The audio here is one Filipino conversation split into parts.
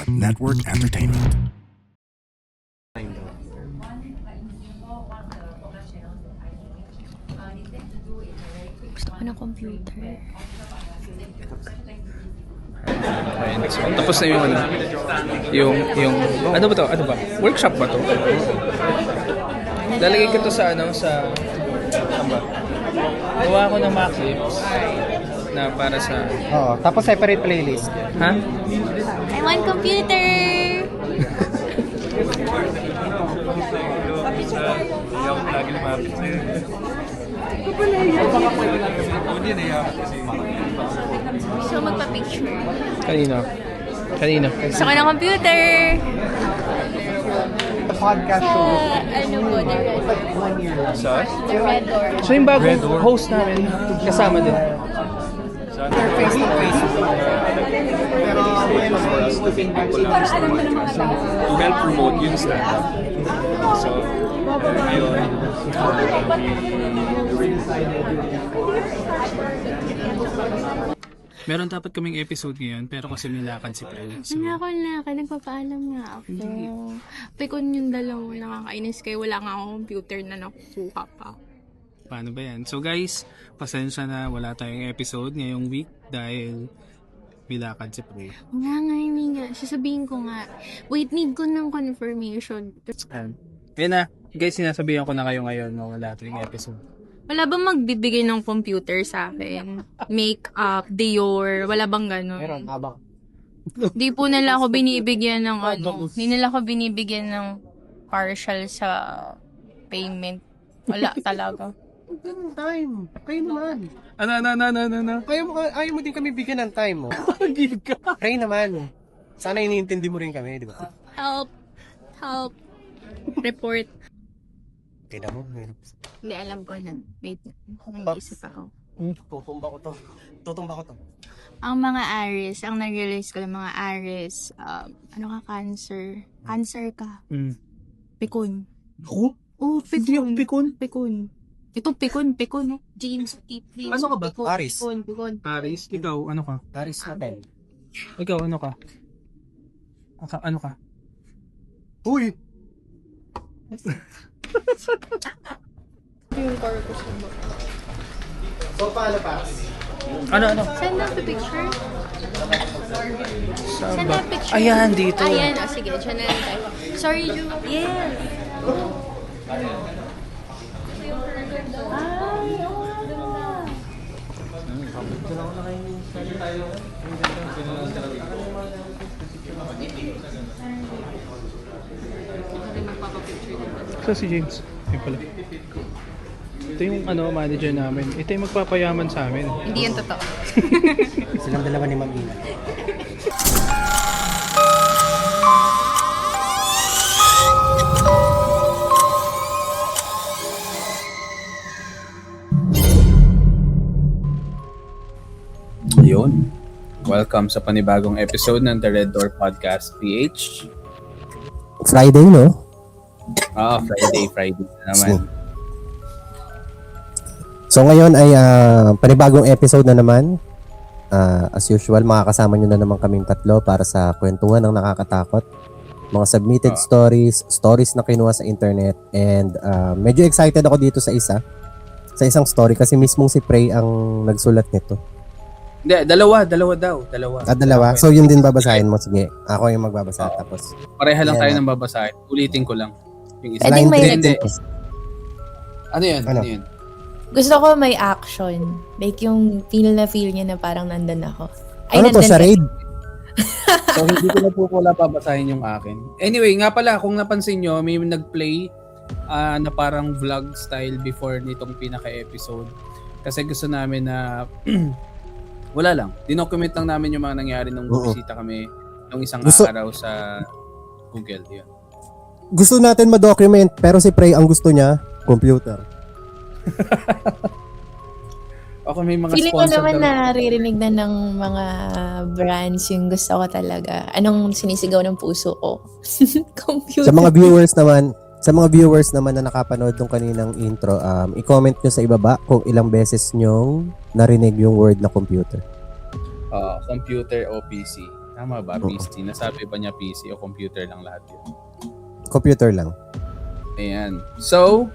Network Entertainment. Gusto ko ng computer. Ayun. So, tapos na yung ano ba to? Ano ba? Workshop ba to? Lalagay ko to sa ano ba? Gawa ko ng Maxims na para sa Oo, tapos separate playlist. ha? I want computer! Gusto ko magpa-picture. Kanino? Gusto ko ng computer! The podcast Sa, show. ano po, the Red Door. 1 year lang. The Red Door. So yung bagong host namin kasama din. Face to face. Pero to help promote yung stand-up. So, ngayon, Meron dapat kaming episode ngayon pero kasi may lakad si Prel. So, Nagpapaalam nga ako. Pikon yung dalawa nakakainis kayo. Wala nga akong computer na nakukuha pa. paano ba yan? So guys, pasensya na wala tayong episode ngayong week dahil may lakad si Prel. Hindi nga. Sasabihin ko nga. Wait, need ko ng confirmation. Yan na. Guys, sinasabihan ko na kayo ngayon na wala tayong episode. Wala bang magbibigay ng computer sa akin? Makeup, Dior, wala bang gano'n? meron, habang. Di po nila ako binibigyan ng ano. Di nila ako binibigyan ng partial sa payment. Wala talaga. Ganun time. Kayo naman. Ano? Ayaw mo din kami bigyan ng time mo. Give ka. Kayo naman. Sana iniintindi mo rin kami, di ba? Help. Help. Report. Tignan mo. Hindi, alam ko na. Wait, nag-iisip ako. Tutumba ko to. Ang mga Aries, ang nag-release ko ng mga Aries, ano ka, Cancer? Cancer ka. Pikon. Ako? Oh, Hindi ako pikon. Pikon. Ito, pikon. James Deeply. Ano ka ba? Aries. Pikon. Paris, ikaw ano ka? Paris natin. Ikaw ano ka? Ano ka? Uy! So, paano pa? Ano? Send na the picture. Send ba? na picture. Ayan, dito. Ayan, sige, dyan na lang tayo. Sorry, Ju. Yes. So si James. Yun pala. Ito yung manager namin. Ito yung magpapayaman sa amin. Hindi yan totoo. Silang dalawa ni Ma'am Ina. Yun. Welcome sa panibagong episode ng The Red Door Podcast PH. Friday, no? Friday na naman. So ngayon ay panibagong episode na naman. As usual, makakasama nyo na naman kaming tatlo para sa kwentuhan ng nakakatakot. Mga submitted stories na kinuha sa internet. And medyo excited ako dito sa isang story kasi mismong si Prey ang nagsulat nito. Hindi, dalawa daw. Dalawa? So yun din babasahin mo? Sige, ako yung magbabasa tapos. Pareha lang Ayan tayo na. ng babasahin. Ulitin ko lang. Yung isa. Pwedeng may Hindi. Ano yun? Gusto ko may action. Like yung feel niya na parang nandun ako. Ano to, nandun charade? So hindi ko na po pala babasahin yung akin. Anyway, nga pala, kung napansin nyo, may nag-play na parang vlog style before nitong pinaka-episode. Kasi gusto namin na wala lang. Dinocument lang namin yung mga nangyari nung bumisita kami nung isang araw sa Google. Yun. Gusto natin ma-document pero si Prey ang gusto niya, computer. Ako may mga Feeling ko sponsor naman daw. naririnig na ng mga brands yung gusto ko talaga. Anong sinisigaw ng puso ko? Computer. Sa mga viewers naman na nakapanood ng kaninang intro, i-comment nyo sa ibaba kung ilang beses nyong narinig yung word na computer. Computer o PC. Tama ba? PC. Nasabi ba niya PC o computer lang lahat yun? Computer lang. Ayan. So,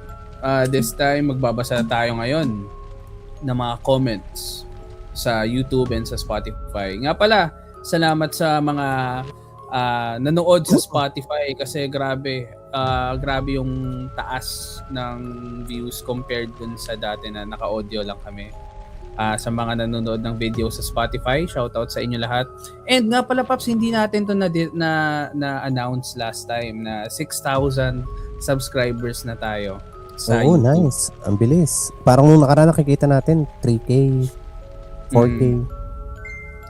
this time, magbabasa tayo ngayon ng mga comments sa YouTube and sa Spotify. Nga pala, salamat sa mga nanood sa Spotify kasi grabe yung taas ng views compared dun sa dati na naka-audio lang kami. Sa mga nanonood ng video sa Spotify, shoutout sa inyo lahat. And nga pala, Paps, hindi natin to na-announce last time na 6,000 subscribers na tayo sa Oo, YouTube. nice. Ang bilis. Parang nung nakaraan nakikita natin, 3K, 4K.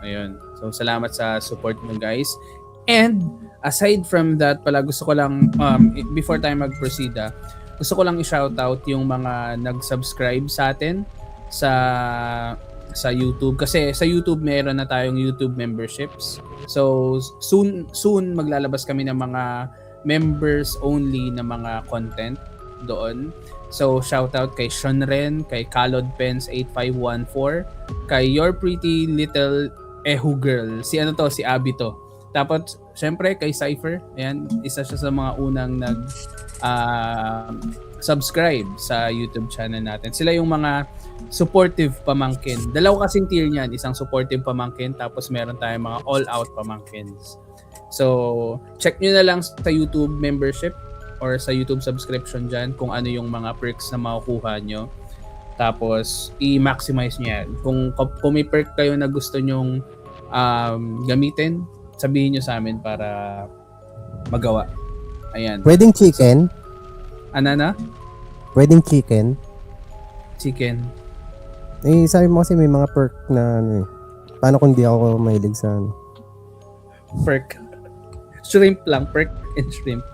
Ayun. So, salamat sa support mo, guys. And aside from that pala, gusto ko lang, before tayo mag-proceed, gusto ko lang i-shoutout yung mga nag-subscribe sa atin sa YouTube. Kasi sa YouTube, meron na tayong YouTube memberships. So, soon maglalabas kami ng mga members only na mga content doon. So, shoutout kay Shonren, kay Kalod Pens 8514, kay Your Pretty Little Ehu Girl. Si Abby to. Tapos, syempre, kay Cypher. Ayan, isa siya sa mga unang subscribe sa YouTube channel natin. Sila yung mga supportive pamangkin. Dalawa kasing tier niyan. Isang supportive pamangkin, tapos meron tayong mga all-out pamangkins. So, check nyo na lang sa YouTube membership or sa YouTube subscription dyan kung ano yung mga perks na makukuha nyo. Tapos, i-maximize nyo yan. Kung may perk kayo na gusto nyong gamitin, sabihin nyo sa amin para magawa. Ayan. Pwedeng chicken? Ano na? Pwedeng chicken? Chicken. Eh, sabi mo kasi may mga perk na ano eh. Paano kung di ako mahilig sa ano? Perk. Shrimp lang. Perk and shrimp.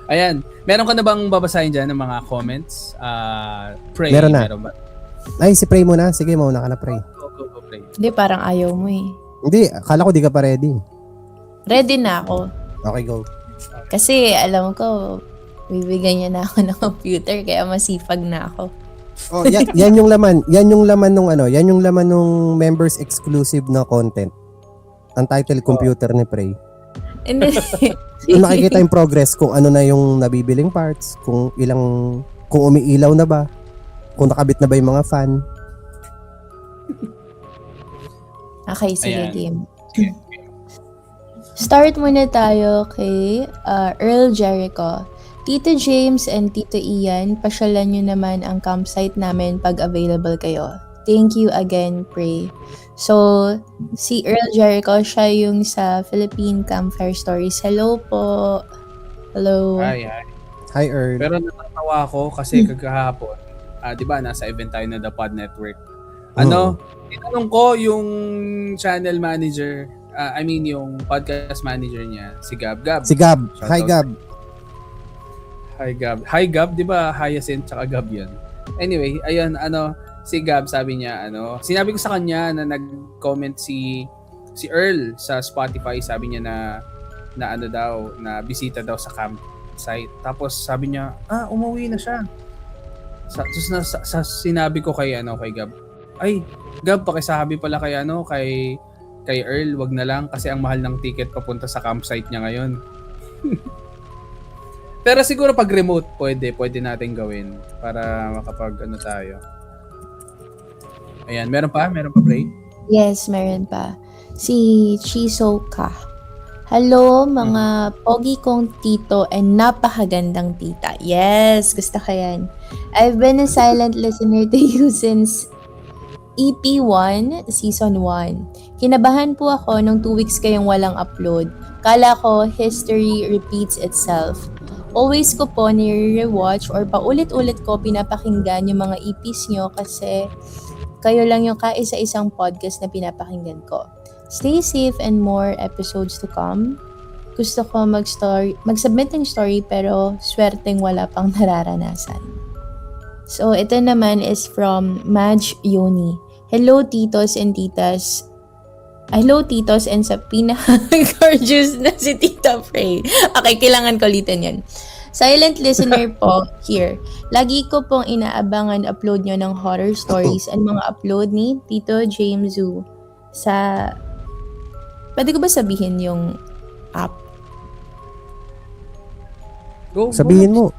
Ayan. Meron ka na bang babasahin dyan ng mga comments? Pray. Meron na. Ba? Ay, si Pray muna. Sige, mauna ka na, Pray. Go, Pray. Hindi, parang ayaw mo eh. Hindi, akala ko di ka pa ready. Ready na ako. Okay, go. Kasi alam ko, bibigyan niya na ako ng computer kaya masipag na ako. Oh, yan yung laman. Yan yung laman nung ano, yan yung laman nung members exclusive na content. Ang title computer ni Pray. Hindi. Yung nakikita yung progress kung ano na yung nabibiling parts, kung umiilaw na ba, kung nakabit na ba yung mga fan. Okay, sige, Ayan. game. Start muna tayo kay Earl Jericho. Tito James and Tito Ian, pasyalan nyo naman ang campsite namin pag available kayo. Thank you again, Pray. So, si Earl Jericho, siya yung sa Philippine Campfire Stories. Hello po. Hello. Hi. Hi, Earl. Pero natatawa ako kasi kagahapon, di ba, nasa event tayo na The Pod Network. Tinanong ko yung channel manager, yung podcast manager niya, si Gab. Si Gab. Shout Hi, out. Gab. Hi Gab, di ba Hyacinth tsaka Gab yan? Anyway, ayun, si Gab sabi niya, sinabi ko sa kanya na nag-comment si Earl sa Spotify, sabi niya na bisita daw sa campsite. Tapos sabi niya, umuwi na siya. Sinabi ko kay Gab, ay, Gab, pakisabi pala kay Earl, wag na lang kasi ang mahal ng ticket papunta sa campsite niya ngayon. Pero siguro pag remote, pwede natin gawin para makapag tayo. Ayan, meron pa, Pray? Yes, meron pa. Si Chisoka. Hello, mga pogi kong tito and napakagandang tita. Yes, gusto ko yan. I've been a silent listener to you since EP1, Season 1. Kinabahan po ako nung 2 weeks kayong walang upload. Kala ko, history repeats itself. Always ko po nire-rewatch or paulit-ulit ko pinapakinggan yung mga EPs nyo kasi kayo lang yung kaisa-isang podcast na pinapakinggan ko. Stay safe and more episodes to come. Gusto ko mag-submit ng story pero swerteng wala pang nararanasan. So, ito naman is from Maj Yoni. Hello, titos and titas. Hello, titos and sa pinaka-gorgeous na si Tita Pray. Okay, kailangan ko ulitin yan. Silent listener po, here. Lagi ko pong inaabangan upload nyo ng horror stories and mga upload ni Tito James Zhu sa Pwede ko ba sabihin yung app? Go. Sabihin mo.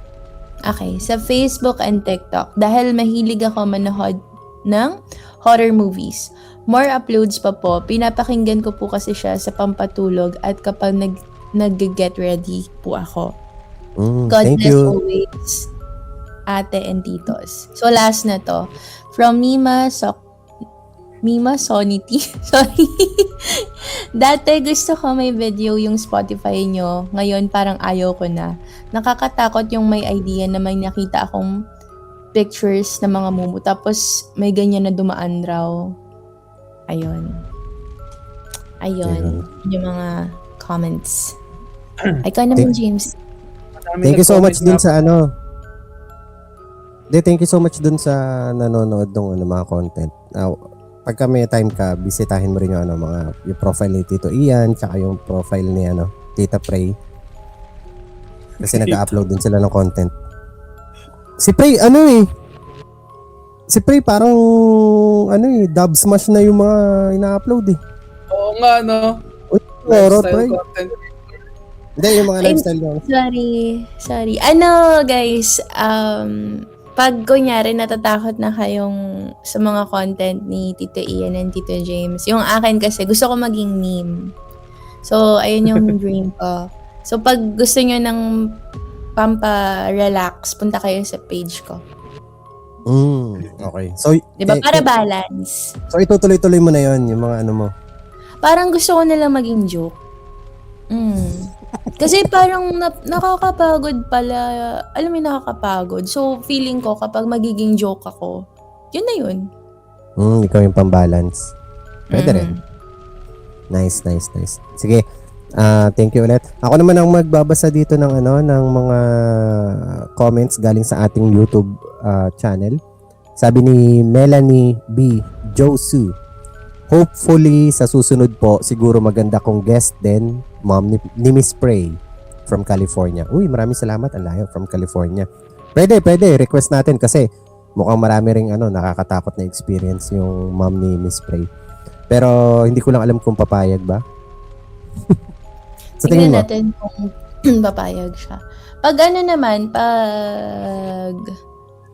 Okay, sa Facebook and TikTok, dahil mahilig ako manood ng horror movies. More uploads pa po. Pinapakinggan ko po kasi siya sa pampatulog at kapag nag-get ready po ako. God Thank bless you. always, ate and titos. So last na to. From Mima Sonity. Sorry. Dati gusto ko may video yung Spotify nyo. Ngayon parang ayaw ko na. Nakakatakot yung may idea na may nakita akong pictures ng mga mumu. Tapos may ganyan na dumaan raw. Ayun. Ayun. Yung mga comments. Ikaw naman, James. Marami Thank you so nag-comment much dun na- sa thank you so much dun sa nanonood ng mga content. Pagka may time ka, bisitahin mo rin yung yung profile ni Tito Ian, tsaka yung profile ni Tita Prey. Kasi nag-upload din sila ng content. Si Prey, Si Prey parang dub smash na yung mga ina-upload eh. Oo nga, no? Horror, Lifestyle Prey. content. Hindi, yung mga Ay, lifestyle nyo. Sorry. Guys, pag kunyari natatakot na kayong sa mga content ni Tito Ian and Tito James, yung akin kasi gusto ko maging meme. So, ayun yung dream ko. So, pag gusto nyo ng pampa-relax, punta kayo sa page ko. Okay. So, Diba? Para balance. So, itutuloy-tuloy mo na yon yung mga mo. Parang gusto ko nalang maging joke. Kasi parang nakakapagod pala. Alam mo, nakakapagod. So, feeling ko kapag magiging joke ako, yun na yun. Ikaw yung pambalance. Pwede rin. Nice. Sige. Thank you ulit. Ako naman ang magbabasa dito ng ng mga comments galing sa ating YouTube channel. Sabi ni Melanie B. Josu, hopefully sa susunod po siguro maganda kong guest din, mom ni Miss Prey from California. Uy, maraming salamat, ang layo from California. Pwede request natin kasi mukhang marami ring nakakatakot na experience yung mom ni Miss Prey. Pero hindi ko lang alam kung papayag ba. Sa tingin Tingnan mo? natin kung papayag siya. Pag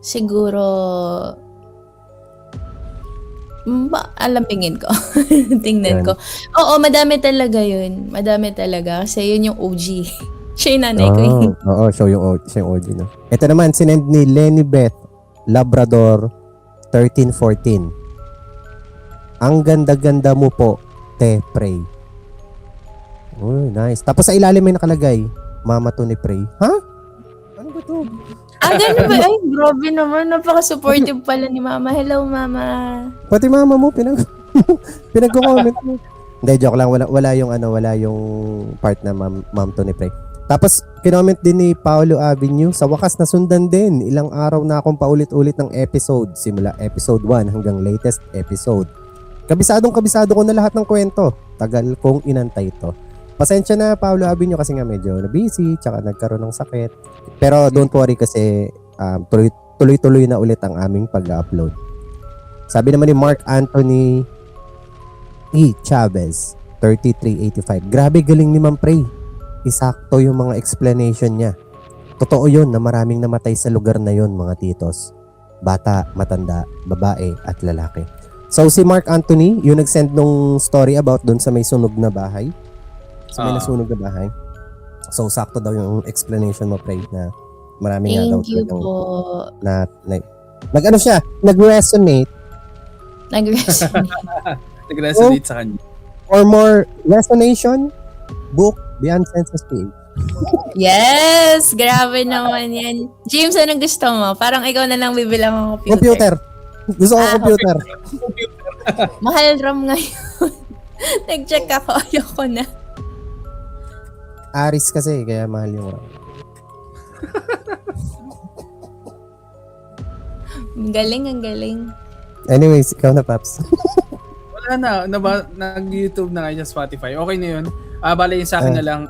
siguro alambingin ko. Tingnan Yan. ko. Oo, madami talaga yun. Madami talaga. Kasi yun yung OG. Siya yung nanay ko yun. Oo, siya yung OG, no? Ito naman, sinend ni Lenny Beth Labrador 1314. Ang ganda-ganda mo po, Te Prey. Uy, nice. Tapos sa ilalim may nakalagay, Mama to ni Prey. Ha? Ano ba to? Ganun ba? Ay, grabe naman. Napaka-supportive pala ni Mama. Hello, Mama. Pati mama mo, pinag-comment mo. Hindi, joke lang. Wala yung part na Ma'am to ni Prey. Tapos, kinoment din ni Paolo Avenue, sa wakas na sundan din. Ilang araw na akong paulit-ulit ng episode. Simula episode 1 hanggang latest episode. Kabisado ko na lahat ng kwento. Tagal kong inantay ito. Pasensya na, Paolo Avenue, kasi nga medyo na-busy, tsaka nagkaroon ng sakit. Pero don't worry kasi tuloy-tuloy na ulit ang aming pag-upload. Sabi naman ni Mark Anthony E. Chavez, 3385. Grabe galing ni Ma'am Prey. Isakto yung mga explanation niya. Totoo yun na maraming namatay sa lugar na yun, mga titos. Bata, matanda, babae, at lalaki. So si Mark Anthony, yung nag-send nung story about doon sa may sunog na bahay. Sa may nasunog na bahay. So sakto daw yung explanation mo, Prey, na marami nga daw Thank you talagang po. nag-ano siya, nag-resonate Nag-resonate sa kanya. or more resonation, book Beyond Senses PH. Yes! Grabe naman yan. James, anong gusto mo? Parang ikaw na lang bibilang ng Computer. Gusto ko computer. Mahal RAM ngayon. Nag-check ako. Ayoko na. Aris kasi, kaya mahal yung RAM. Ang galing. Anyways, ikaw na, Paps. Wala na. Nag-YouTube na kayo sa Spotify. Okay na yun. Bala yun sa akin na lang.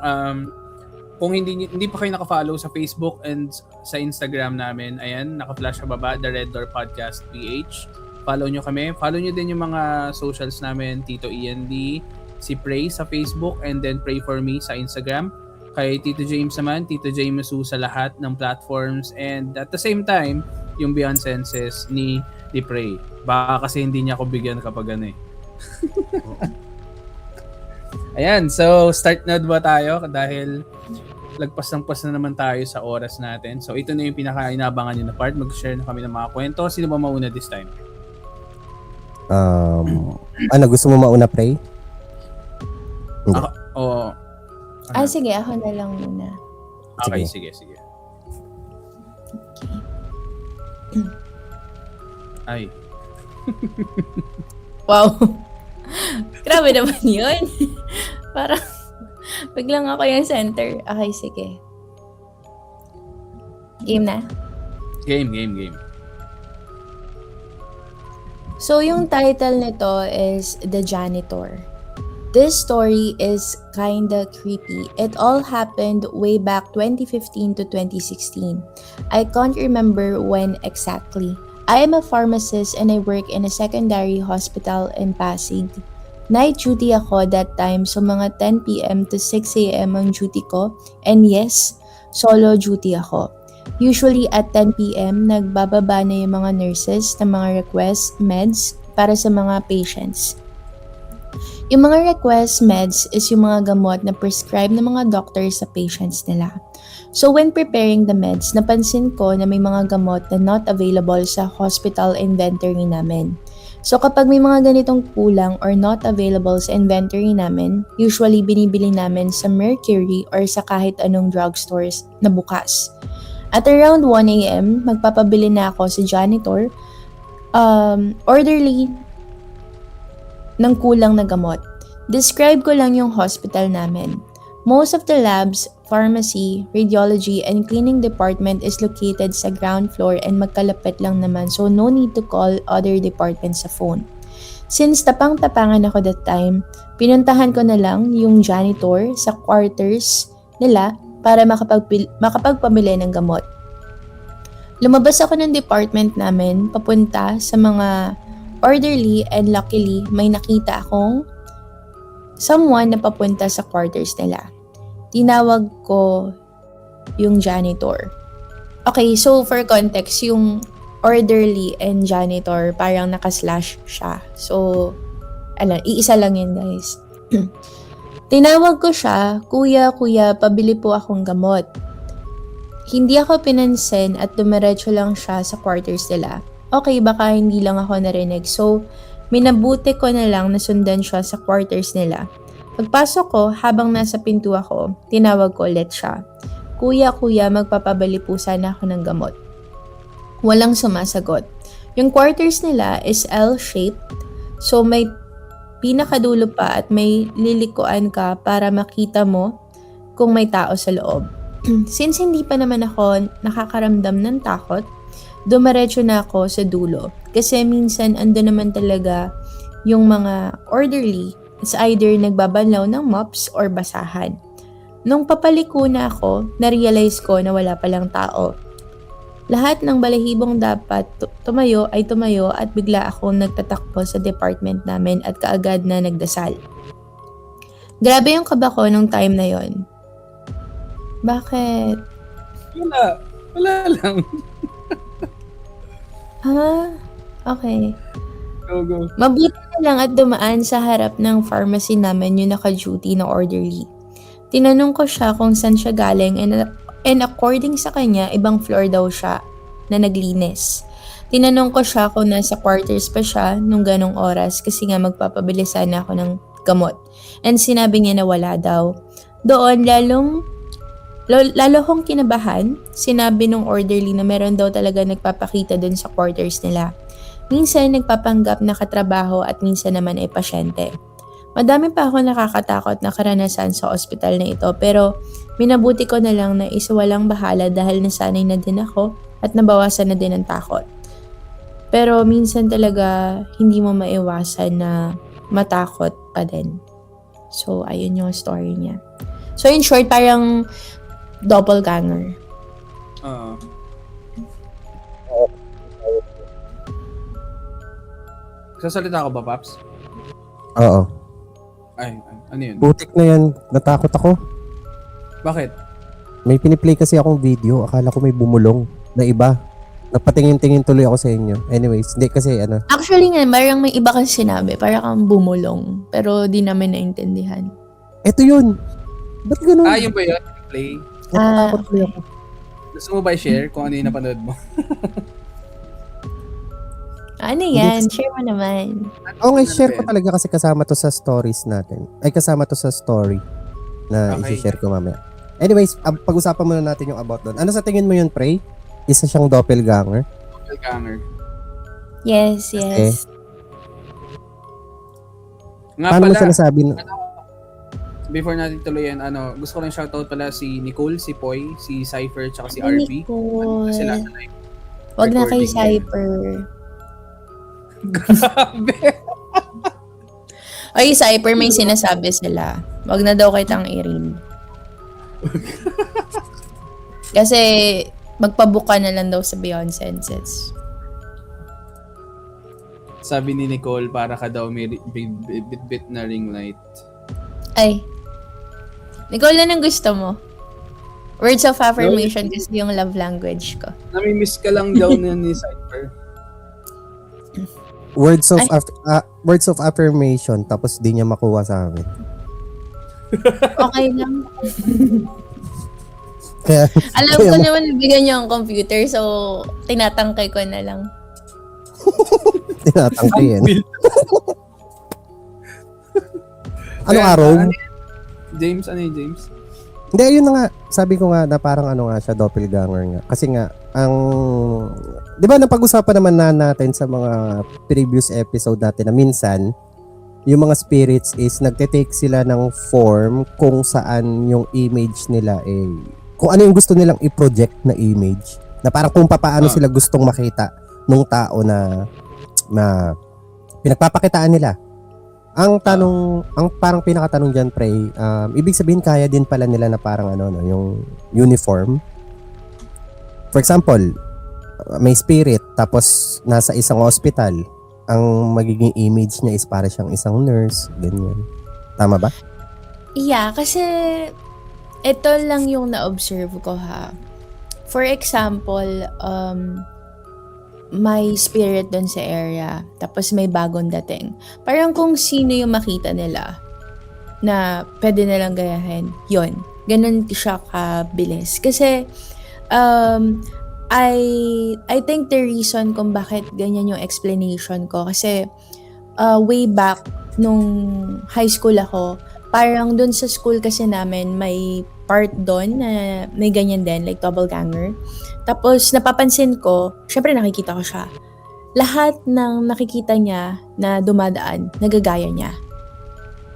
Kung hindi pa kayo naka-follow sa Facebook and sa Instagram namin, ayan, naka-flash sa baba, The Red Door Podcast PH. Follow nyo kami. Follow nyo din yung mga socials namin, Tito Ian D, si Pray sa Facebook, and then Pray for Me sa Instagram. Kay Tito James naman, Tito James Su sa lahat ng platforms, and at the same time, yung Beyond Senses ni Pray. Baka kasi hindi niya ako bigyan kapag ano eh. Ayan, so start na ba tayo? Dahil lagpas na naman tayo sa oras natin. So ito na yung pinaka-inabangan nyo na part. Mag-share na kami ng mga kwento. Sino ba mauna this time? Gusto mo mauna, Pray? Hindi. Oo. Sige, ako na lang muna. Okay, Sige. sige. Okay. Ay. Wow. Grabe naman yun. Parang biglang ako yung center. Okay, sige. Game na? Game. So, yung title nito is The Janitor. This story is kinda creepy. It all happened way back 2015 to 2016. I can't remember when exactly. I am a pharmacist and I work in a secondary hospital in Pasig. Night duty ako that time, so mga 10 p.m. to 6 a.m. ang duty ko. And yes, solo duty ako. Usually at 10 p.m., nagbababa na yung mga nurses ng mga request meds para sa mga patients. Yung mga request meds is yung mga gamot na prescribe ng mga doctors sa patients nila. So when preparing the meds, napansin ko na may mga gamot na not available sa hospital inventory namin. So kapag may mga ganitong kulang or not available sa inventory namin, usually binibili namin sa Mercury or sa kahit anong drugstores na bukas. At around 1 a.m., magpapabili na ako sa janitor, orderly ng kulang na gamot. Describe ko lang yung hospital namin. Most of the labs, pharmacy, radiology, and cleaning department is located sa ground floor and magkalapit lang naman, so no need to call other departments sa phone. Since tapang-tapangan ako that time, pinuntahan ko na lang yung janitor sa quarters nila para makapagpamili ng gamot. Lumabas ako ng department namin papunta sa mga orderly, and luckily may nakita akong someone na papunta sa quarters nila. Tinawag ko yung janitor. Okay, so for context, yung orderly and janitor parang naka-slash siya. So, iisa lang yun, guys. Tinawag ko siya, kuya, pabili po akong gamot. Hindi ako pinansin at dumiretso lang siya sa quarters nila. Okay, baka hindi lang ako narinig. So, minabuti ko na lang na sundan siya sa quarters nila. Pagpasok ko, habang nasa pinto ako, tinawag ko ulit siya. Kuya, magpapabili po sana ako ng gamot. Walang sumasagot. Yung quarters nila is L-shaped, so may pinakadulo pa at may lilikuan ka para makita mo kung may tao sa loob. Since hindi pa naman ako nakakaramdam ng takot, dumiretso na ako sa dulo. Kasi minsan ando naman talaga yung mga orderly. It's either nagbabanlaw ng mops or basahan. Nung papaliko na ako, na-realize ko na wala palang tao. Lahat ng balahibong dapat tumayo ay tumayo at bigla akong nagtatakbo sa department namin at kaagad na nagdasal. Grabe yung kaba ko nung time na yon. Bakit? Wala lang. Okay. Go. Mabuti na lang at dumaan sa harap ng pharmacy namin yung naka-duty na orderly. Tinanong ko siya kung saan siya galing and according sa kanya, ibang floor daw siya na naglinis. Tinanong ko siya kung nasa quarters pa siya nung ganong oras kasi nga magpapabili sana ako ng gamot. And sinabi niya na wala daw. Doon, lalo kong kinabahan, sinabi nung orderly na meron daw talaga nagpapakita dun sa quarters nila. Minsan nagpapanggap na katrabaho at minsan naman ay pasyente. Madami pa ako nakakatakot na karanasan sa ospital na ito pero minabuti ko na lang na isawalang bahala dahil nasanay na din ako at nabawasan na din ang takot. Pero minsan talaga hindi mo maiwasan na matakot pa din. So ayun yung story niya. So in short, parang doppelganger. Sasalita ko ba, Paps? Oo. Ano yun? Putik na yan. Natakot ako. Bakit? May piniplay kasi akong video. Akala ko may bumulong na iba. Napatingin-tingin tuloy ako sa inyo. Anyways, hindi kasi ano. Actually nga, parang may iba kasi sinabi. Parang kang bumulong. Pero di namin naintindihan. Eto yun. Ba't ganun? Yung ba yun? Play? Natatakot tuloy ako. Gusto mo ba i-share kung ano yung napanood mo? Ano yan? Share mo naman. Oo nga, share ko talaga kasi kasama to sa stories natin. Ay, kasama to sa story na Okay. i-share ko mamaya. Anyways, pag-usapan muna natin yung about doon. Ano sa tingin mo yun, Prey? Isa siyang doppelganger? Doppelganger. Yes, yes. Nga Paano mo pala, sinasabi na? before natin tuloyan, gusto ko lang shoutout pala si Nicole, si Poy, si Cypher, tsaka si Ay, RB. Nicole. Sila sa live. Wag na kay recording Cypher. Grabe. Ay, Cypher, may sinasabi sila. Wag na daw kitang i-read. Kasi, magpabuka na lang daw sa Beyond Senses. Sabi ni Nicole, para ka daw may bit-bit na ring light. Ay. Nicole, anong gusto mo? Words of affirmation kasi yung love language ko. Nami-miss ka lang daw ni Cypher. Words of affirmation tapos di niya makuha sa amin. Okay lang. Kaya, Alam ko naman nabigyan niyo ang computer, so tinatangkay ko na lang. tinatangkay yan. Anong araw? James, ano yung James? Hindi, ayun na nga. Sabi ko nga na parang ano nga siya, doppelganger nga. Kasi nga, di ba napag-usapan naman natin sa mga previous episode natin na minsan, yung mga spirits is nagte-take sila ng form kung saan yung image nila kung ano yung gusto nilang i-project na image. Na parang kung paano sila gustong makita nung tao na pinagpapakitaan nila. Ang parang pinakatanong dyan, Prey, ibig sabihin kaya din pala nila na parang yung uniform. For example, may spirit tapos nasa isang hospital, ang magiging image niya is para siyang isang nurse, ganyan. Tama ba? Yeah, kasi ito lang yung na-observe ko ha. For example, may spirit doon sa area, tapos may bagong dating. Parang kung sino yung makita nila na pwede nilang gayahin, yun. Ganun siya kabilis. Kasi, I think the reason kung bakit ganyan yung explanation ko, kasi way back nung high school ako, parang doon sa school kasi namin may part doon na may ganyan din, like doppelganger. Tapos napapansin ko, syempre nakikita ko siya. Lahat ng nakikita niya na dumadaan, nagagaya niya.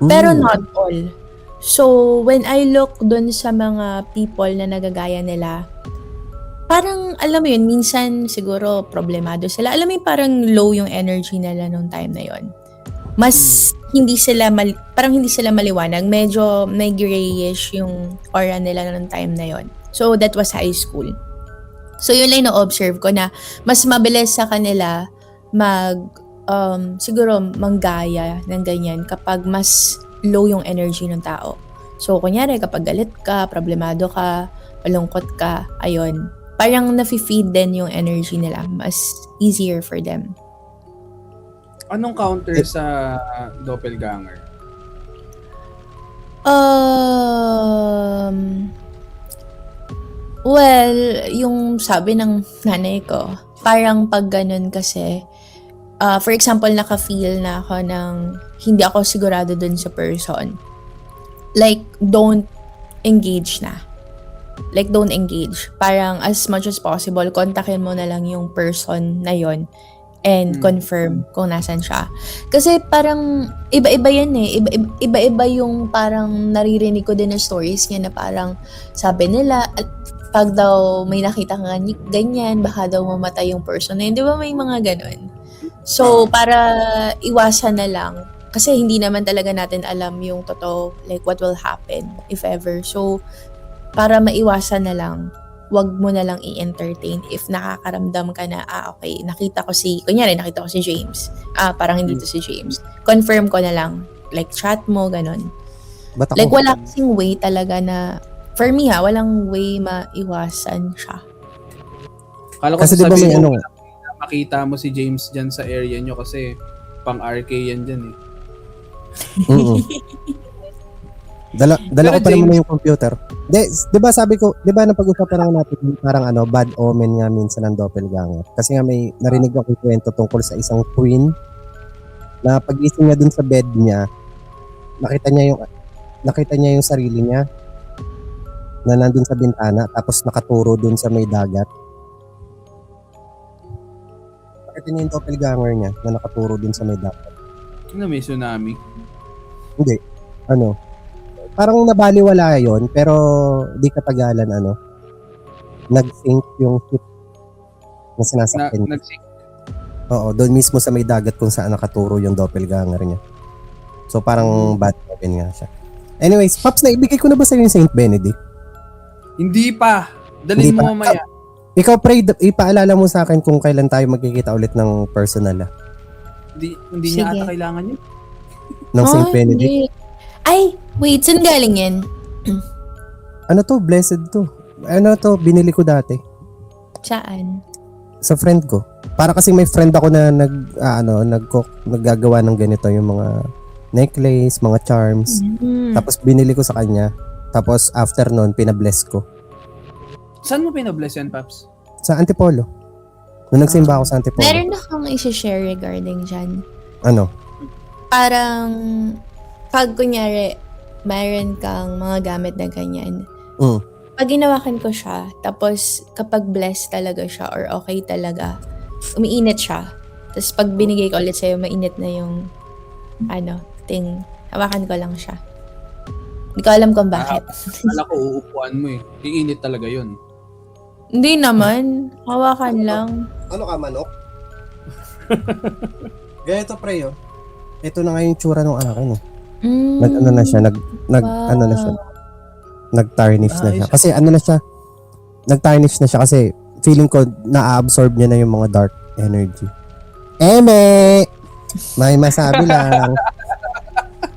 Pero not all. So, when I look doon sa mga people na nagagaya nila, parang, alam mo yun, minsan siguro problemado sila. Alam mo yun, parang low yung energy nila nung time na yun. Mas hindi sila parang hindi sila maliwanag. Medyo may grayish yung aura nila nung time na yun. So, that was high school. So, yun lang na-observe ko na mas mabilis sa kanila siguro manggaya ng ganyan kapag mas low yung energy ng tao. So, kunyari, kapag galit ka, problemado ka, malungkot ka, ayun, parang nafe-feed din yung energy nila. Mas easier for them. Anong counter sa doppelganger? Well, yung sabi ng nanay ko, parang pag ganun kasi, for example, naka-feel na ako ng hindi ako sigurado dun sa person. Like, don't engage na. Like, don't engage. Parang as much as possible, kontakin mo na lang yung person na yon and confirm kung nasan siya. Kasi parang iba-iba yan eh. Iba-iba yung parang naririnig ko din na stories niya na parang sabi nila, pag daw may nakita ka ganyan, baka daw mamatay yung person na yun. Di ba may mga ganun? So, para iwasan na lang. Kasi hindi naman talaga natin alam yung totoo, like what will happen if ever. So, para maiwasan na lang, wag mo na lang i-entertain if nakakaramdam ka na, okay, kunyari nakita ko si James. Parang hindi to si James. Confirm ko na lang like chat mo, ganun. Ba't ako? Like, wala kasing way talaga na, for me walang way maiwasan siya. Kala ko Kasi di ba may sasabihin mo, ano, makita mo si James dyan sa area nyo kasi pang RK yan dyan eh. Dala Pero ko pa naman James- yung computer. Di ba sabi ko, di ba napag-usapan lang natin yung parang bad omen nga minsan ng doppelganger. Kasi nga may narinig akong kwento tungkol sa isang queen na pagising niya dun sa bed niya, nakita niya yung sarili niya na nandun sa bintana tapos nakaturo dun sa may dagat. Nakita niya yung doppelganger niya na nakaturo dun sa may dagat. Ano, may tsunami? Hindi. Parang nabaliwala yon pero di katagalan nag-sink yung ship na sinasakyan niya. Oo, doon mismo sa may dagat kung saan nakaturo yung doppelganger niya. So parang bad omen nga siya. Anyways, Pops, naibigay ko na ba sa'yo yung Saint Benedict? Hindi pa. Hindi Dalhin pa. mo mamaya. Ikaw, Pray, ipaalala mo sa akin kung kailan tayo magkikita ulit ng personal Hindi niya Sige. ata kailangan yun. ng Saint Benedict. Hindi. Ay, wait, saan galing yan? Ano to? Blessed to. Ano to? Binili ko dati. Saan? Sa friend ko. Para kasi may friend ako na naggagawa ng ganito, yung mga necklace, mga charms. Tapos binili ko sa kanya. Tapos after nun, pinabless ko. Saan mo pinabless yan, Paps? Sa Antipolo. Nung nagsimba ako sa Antipolo. Meron akong i-share regarding dyan. Ano? Parang, pag kunyari, mayroon kang mga gamit na ganyan. Pag ginawakan ko siya, tapos kapag blessed talaga siya or okay talaga, umiinit siya. Tapos pag binigay ko ulit sa'yo, mainit na yung thing. Hawakan ko lang siya. Hindi ko alam kung bakit. Kala ko uupuan mo eh. Iinit talaga yun. Hindi naman. Hawakan lang. Ano ka, manok? Ganito, Pre, oh. Ito na nga yung tsura ng akin, eh. Nag-ano na siya, ano na siya. Nag-tarnish na siya. Kasi ano na siya, nag-tarnish na siya kasi feeling ko na-absorb niya na yung mga dark energy. Eme! May masabi lang.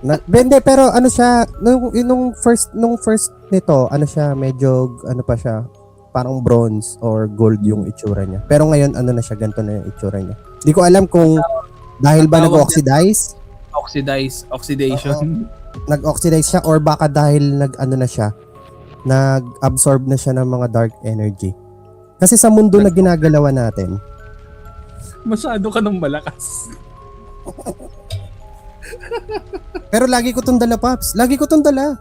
Hindi, pero ano siya, nung first nito, ano siya, medyo, ano pa siya, parang bronze or gold yung itsura niya. Pero ngayon, ano na siya, ganito na yung itsura niya. Hindi ko alam kung dahil ba nag-oxidize, Oxidation. nag-oxidize siya or baka dahil nag-absorb na siya ng mga dark energy. Kasi sa mundo na ginagalawan natin, Masyado ka nang malakas. pero lagi ko tong dala, Pops. Lagi ko tong dala.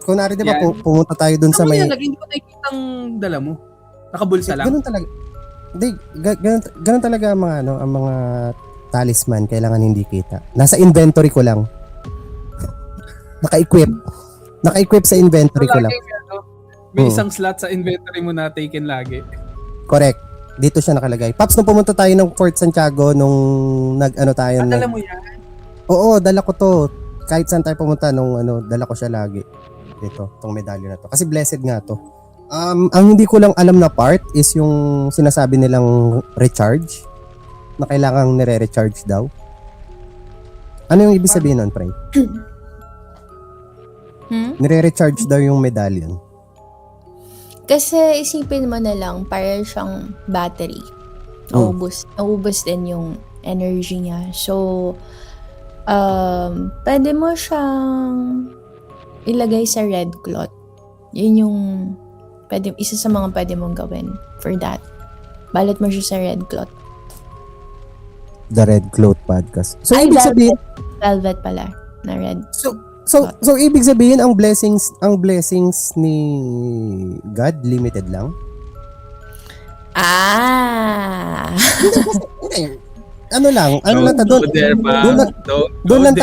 Kunwari, di ba, Yan. pumunta tayo dun sa Ano may... yan? Hindi ko nakikita ang dala mo. Nakabulsa lang. Ganun talaga. Hindi, ganun talaga ang mga talisman, kailangan hindi kita. Nasa inventory ko lang. Naka-equip sa inventory ko lang. May isang slot sa inventory mo na taken lagi. Correct. Dito siya nakalagay. Pops, nung pumunta tayo ng Fort Santiago, nung Dala mo yan? Oo, dala ko to. Kahit saan tayo pumunta, dala ko siya lagi. Dito, tong medalyo na to. Kasi blessed nga to. Ang hindi ko lang alam na part is yung sinasabi nilang recharge. Na kailangang nire-recharge daw. Ano yung ibig sabihin nun, Pre? Nire-recharge daw yung medallion. Kasi isipin mo na lang, para siyang battery. Naubos din yung energy niya. So, pwede mo siyang ilagay sa red cloth. Yun yung isa sa mga pwede mong gawin for that. Balot mo siya sa red cloth. The Red Cloth Podcast. So, Ay, ibig sabihin, velvet pala, na red. so ibig sabihin ang blessings ni God limited lang? Ano lang Don't go there, pa. Doon lang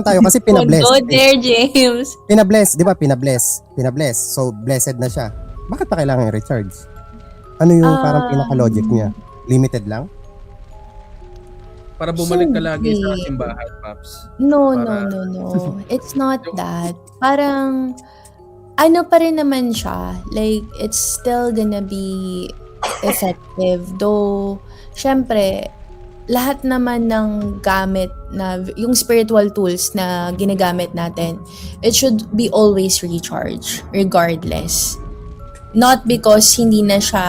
tayo kasi pinabless. Go there, James. Pinabless, 'di ba? Pinabless. So blessed na siya. Bakit pa kailangan i-recharge? Ano yung parang pinaka-logic niya? Limited lang? Para bumalik ka lagi sa Hindi. simbahan, Paps. No. It's not that. Parang, ano pa rin naman siya. Like, it's still gonna be effective. Though, syempre, lahat naman ng gamit na, yung spiritual tools na ginagamit natin, it should be always recharged, regardless. Not because hindi na siya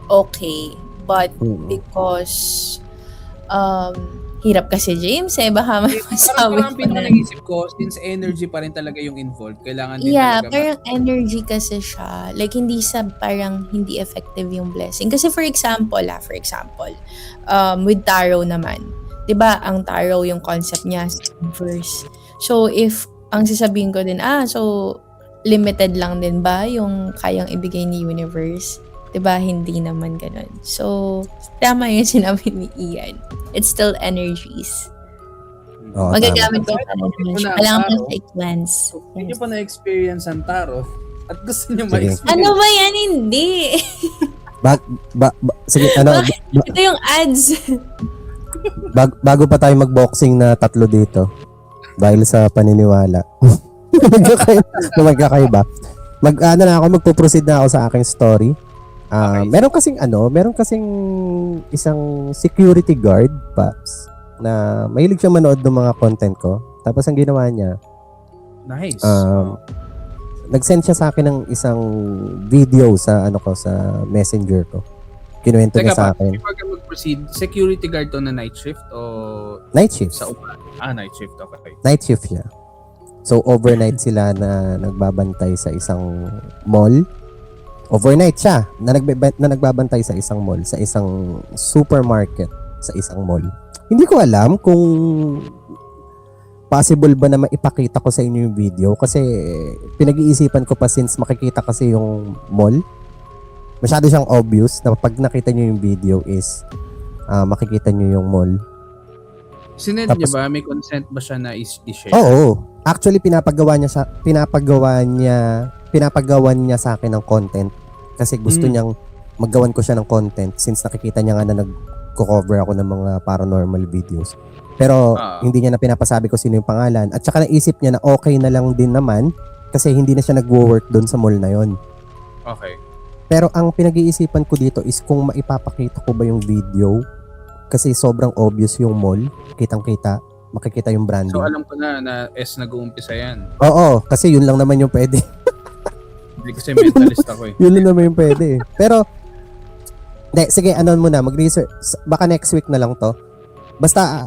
okay, but because, hirap kasi, James, baka may masabi Parang ko na. pinag-isip ko, since energy pa rin talaga yung involved, kailangan din Yeah, talaga parang energy kasi siya. Like, hindi sa parang hindi effective yung blessing. Kasi for example, with tarot naman, 'di ba ang tarot yung concept niya, verse. So, if, ang sasabihin ko din, so, limited lang din ba yung kayang ibigay ni universe? 'Di ba? Hindi naman ganun. So, tama yung sinabi ni Ian. It's still energies. Oo, Magagamit ko Tama. pa rin. Wala, Kailangan mo taro. sa i-cleanse. Hindi nyo pa na-experience ang tarot at gusto nyo Sige. ma-experience. Ano ba yan? Hindi. Sige, Ito yung ads. bago pa tayo magboxing na tatlo dito, dahil sa paniniwala. Magkakaiba. Magpo-proceed na ako sa aking story. Okay. Meron kasing isang security guard, Paps, na mahilig siya manood ng mga content ko. Tapos ang ginawa niya, Nice. nag-send siya sa akin ng isang video sa sa Messenger ko. Kinuwento niya sa akin. before ka mag-proceed, security guard to na night shift o Night shift. sa umaga? Night shift. Okay. Night shift siya. So, overnight sila na nagbabantay sa isang mall. Overnight siya na nagbabantay sa isang mall, sa isang supermarket, sa isang mall. Hindi ko alam kung possible ba na maipakita ko sa inyo yung video kasi pinag-iisipan ko pa since makikita kasi yung mall. Masyado siyang obvious na pag nakita nyo yung video is makikita nyo yung mall. Sinend Tapos- niya ba? May consent ba siya na i-share? Oo. Actually, pinapagawa niya sa akin ng content kasi gusto niyang maggawan ko siya ng content since nakikita niya nga na nagko-cover ako ng mga paranormal videos. Pero hindi niya na pinapasabi ko sino yung pangalan at saka naisip niya na okay na lang din naman kasi hindi na siya nagwo-work doon sa mall na yon. Okay. Pero ang pinag-iisipan ko dito is kung maipapakita ko ba yung video kasi sobrang obvious yung mall, kitang-kita, makikita yung branding. So alam ko na S nag-uumpisa yan. Oo, kasi yun lang naman yung pwede. Hindi kasi mentalist ako eh. Yun lang naman yung pwede. Pero, sige, muna, mag-research. Baka next week na lang to. Basta,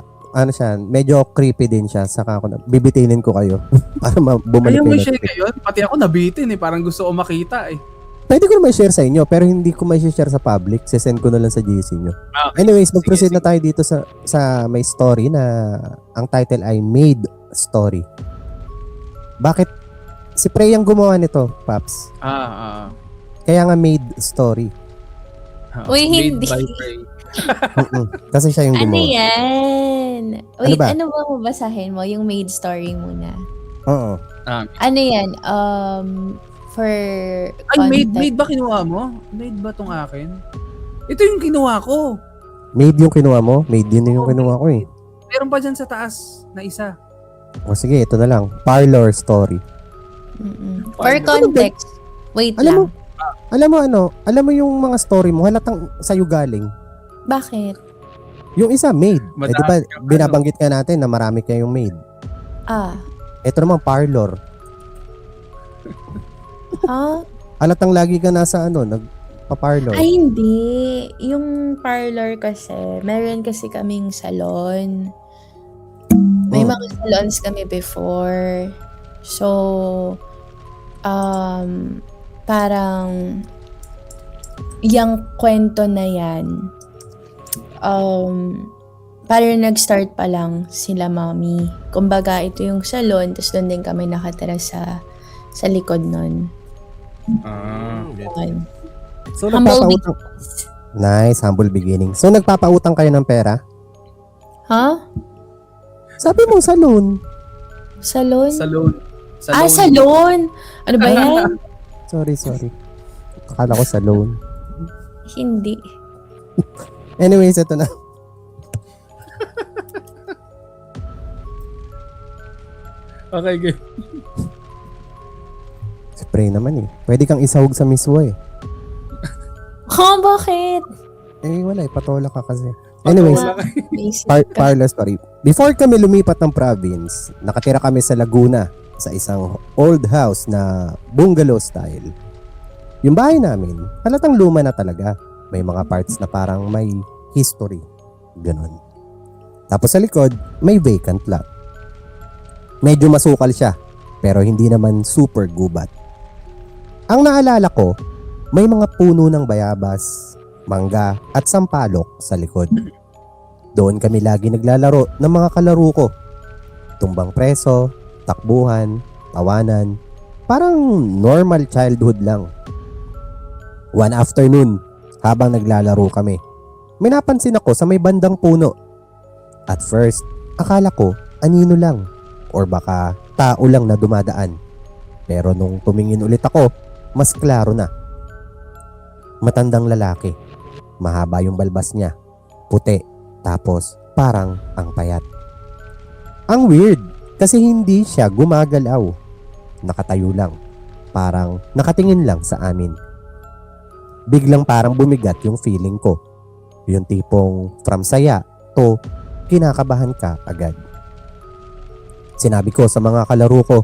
siya, medyo creepy din siya. Saka ako bibitinin ko kayo. Para bumalik Ayaw mo kayo i-share next week. ngayon? Pati ako nabitin eh. Parang gusto ko makita eh. Pwede ko naman share sa inyo, pero hindi ko may share sa public. Sisend ko na lang sa GC nyo. Okay. Anyways, mag-proceed Sige, na tayo dito sa may story na ang title ay Made Story. Bakit? Si Prey ang gumawa nito, Paps. Kaya nga Made Story. Uy, Made hindi. by Prey. Kasi siya yung Ano gumawa. yan? Wait, ba? ano ba mabasahin mo? Yung maid story muna. Oo. Ano yan? For Ay, content. made ba kinuha mo? Made ba tong akin? Ito yung kinuha ko. Made yung kinuha mo? Made din yung kinuha ko eh. Meron pa dyan sa taas na isa. O sige, ito na lang. Parlor story. Mm-mm. For context. Wait Alam lang. alam mo yung mga story mo, halatang sa'yo galing. Bakit? Yung isa, made. Madami Di ba, ka pa, binabanggit ka natin na marami kayong made. Ito naman, parlor. Halatang lagi ka nasa nagpa-parlor. Ay, hindi. Yung parlor kasi, meron kasi kaming salon. May mga salons kami before. So, parang yung kwento na yan, parang nag-start pa lang sila mami. Kumbaga, ito yung salon, tapos doon din kami nakatira sa likod nun. Yun. So, Humble nagpapautang. Nice, humble beginning. So, nagpapautang kayo ng pera? Ha? Sabi mo, salon. Salon? Salon. Salon! Ano ba yan? Sorry. Akala ko salon. Hindi. Anyways, ito na. Okay, good. Spray naman eh. Pwede kang isahog sa miswa eh. Ha, bakit? Wala eh. Patola ka kasi. Anyways, Basic ka. parlor story. Before kami lumipat ng province, nakatira kami sa Laguna sa isang old house na bungalow style. Yung bahay namin, halatang luma na talaga. May mga parts na parang may history. Ganon. Tapos sa likod, may vacant lot. Medyo masukal siya, pero hindi naman super gubat. Ang naalala ko, may mga puno ng bayabas, mangga at sampalok sa likod. Doon kami lagi naglalaro ng mga kalaro ko. Tumbang preso, takbuhan, tawanan, parang normal childhood lang. One afternoon, habang naglalaro kami, may napansin ako sa may bandang puno. At first, akala ko anino lang or baka tao lang na dumadaan. Pero nung tumingin ulit ako, mas klaro na. Matandang lalaki. Mahaba yung balbas niya. Puti. Tapos parang ang payat. Ang weird kasi hindi siya gumagalaw. Nakatayo lang. Parang nakatingin lang sa amin. Biglang parang bumigat yung feeling ko. Yung tipong from saya to kinakabahan ka agad. Sinabi ko sa mga kalaro ko,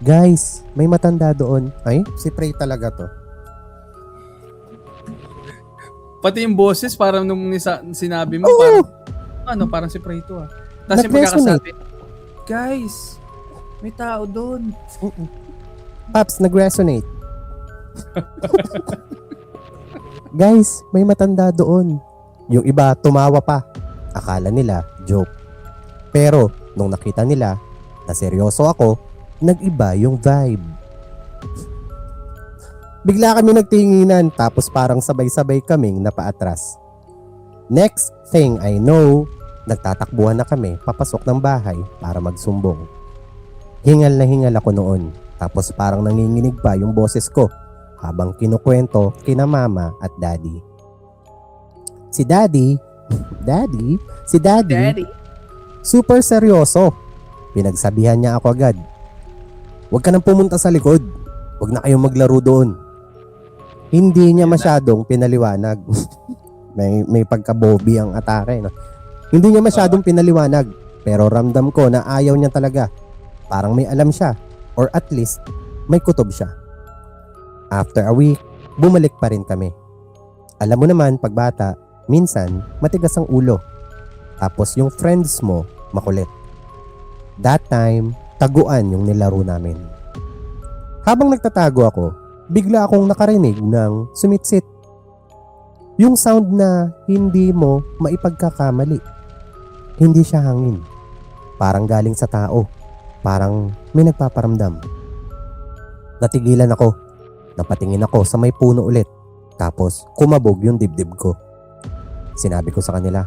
guys, may matanda doon. Ay, si Prey talaga to. Pati yung boses, parang nung sinabi mo, Oo. parang si Preto ah. Tapos yung Nag-resonate. pagkakasabi, guys, may tao doon. Paps, nag-resonate. Guys, may matanda doon. Yung iba tumawa pa. Akala nila joke. Pero nung nakita nila na seryoso ako, nag-iba yung vibe. Bigla kami nagtinginan tapos parang sabay-sabay kaming napaatras. Next thing I know, nagtatakbuhan na kami papasok ng bahay para magsumbong. Hingal na hingal ako noon tapos parang nanginginig pa yung boses ko habang kinukwento kina mama at daddy. Si daddy, super seryoso. Pinagsabihan niya ako agad. Huwag ka nang pumunta sa likod. Huwag na kayong maglaro doon. Hindi niya masyadong pinaliwanag. may pagka-Bobby ang atake. No? Hindi niya masyadong pinaliwanag. Pero ramdam ko na ayaw niya talaga. Parang may alam siya. Or at least, may kutob siya. After a week, bumalik pa rin kami. Alam mo naman, pagbata, minsan, matigas ang ulo. Tapos yung friends mo, makulit. That time, taguan yung nilaro namin. Habang nagtatago ako, bigla akong nakarinig ng sumitsit. Yung sound na hindi mo maipagkakamali. Hindi siya hangin. Parang galing sa tao. Parang may nagpaparamdam. Natigilan ako. Napatingin ako sa may puno ulit. Tapos kumabog yung dibdib ko. Sinabi ko sa kanila,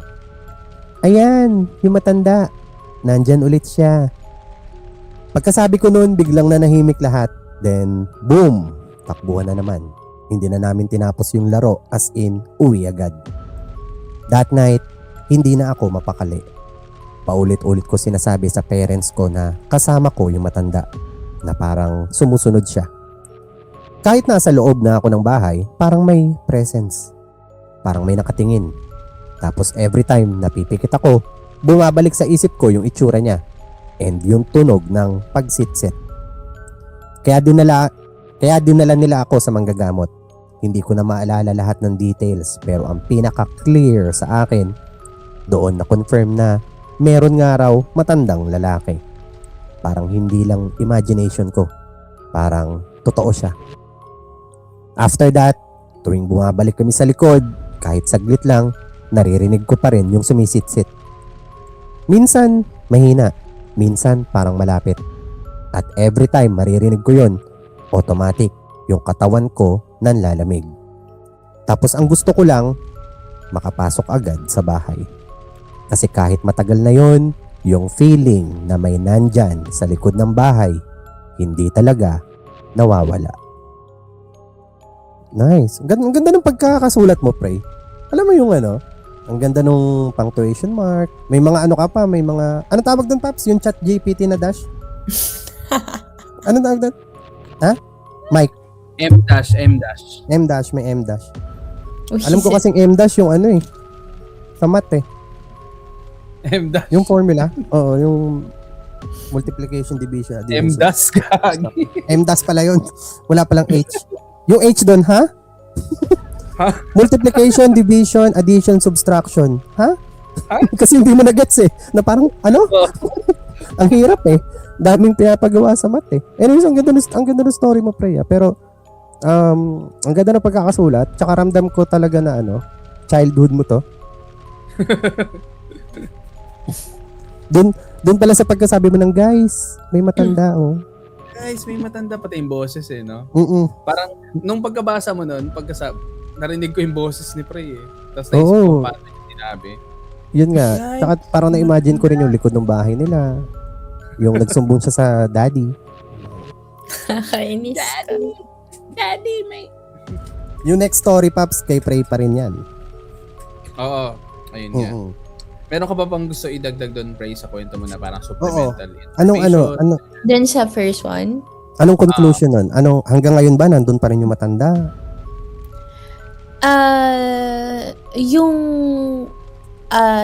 ayan, yung matanda. Nandyan ulit siya. Pagkasabi ko noon, biglang nanahimik lahat. Then, boom! Takbuhan na naman. Hindi na namin tinapos yung laro, as in, uwi agad. That night, hindi na ako mapakali. Paulit-ulit ko sinasabi sa parents ko na kasama ko yung matanda. Na parang sumusunod siya. Kahit nasa loob na ako ng bahay, parang may presence. Parang may nakatingin. Tapos every time napipikit ako, bumabalik sa isip ko yung itsura niya and yung tunog ng pagsitsit. Kaya dinala nila ako sa manggagamot. Hindi ko na maalala lahat ng details pero ang pinaka-clear sa akin, doon na confirm na meron nga raw matandang lalaki. Parang hindi lang imagination ko. Parang totoo siya. After that, tuwing bumabalik kami sa likod, kahit saglit lang, naririnig ko pa rin yung sumisitsit. Minsan, mahina. Minsan, parang malapit. At every time maririnig ko yon, automatic, yung katawan ko nanlalamig. Tapos ang gusto ko lang, makapasok agad sa bahay. Kasi kahit matagal na yon, yung feeling na may nandyan sa likod ng bahay, hindi talaga nawawala. Nice. Ang ganda ng pagkakasulat mo, Prey. Alam mo yung ano, ang ganda nung punctuation mark. May mga ano ka pa, may mga... Ano tawag doon, Paps? Yung chat GPT na dash? Ano tawag doon? Ha? Mike. M-dash. M-dash, may M-dash. Oh, Alam ko kasing M-dash yung ano eh. sa math eh. MDAS. Yung formula, oo, yung multiplication, division, addition. MDAS gagi. MDAS pala yun. Wala palang H. Yung H doon, ha? Ha? Multiplication, division, addition, subtraction. Ha? Ha? Kasi hindi mo na-gets eh. Na parang, ano? Ang hirap eh. Daming pinapagawa sa math eh. Anyways, ang ganda ng story mo, Freya. Pero, ang ganda ng pagkakasulat. Tsaka ramdam ko talaga na childhood mo to. Doon pala sa pagkasabi mo ng guys, may matanda Guys, may matanda pati yung boses eh, no? Parang, Nung pagkabasa mo nun, narinig ko yung boses ni Prey eh. Tapos Oo. naisip ko paano yung sinabi. yun nga. Tsaka parang na-imagine ko rin yung likod ng bahay nila. Yung nagsumbong siya sa daddy. Kakainis. Daddy, may... Yung next story, Paps, kay Prey pa rin yan. Oo. Ayun nga. Meron ka ba bang gusto idagdag doon, Prey, sa kwento mo na parang supplemental information? Then sa first one, Anong conclusion nun? Hanggang ngayon ba nandun pa rin yung matanda? yung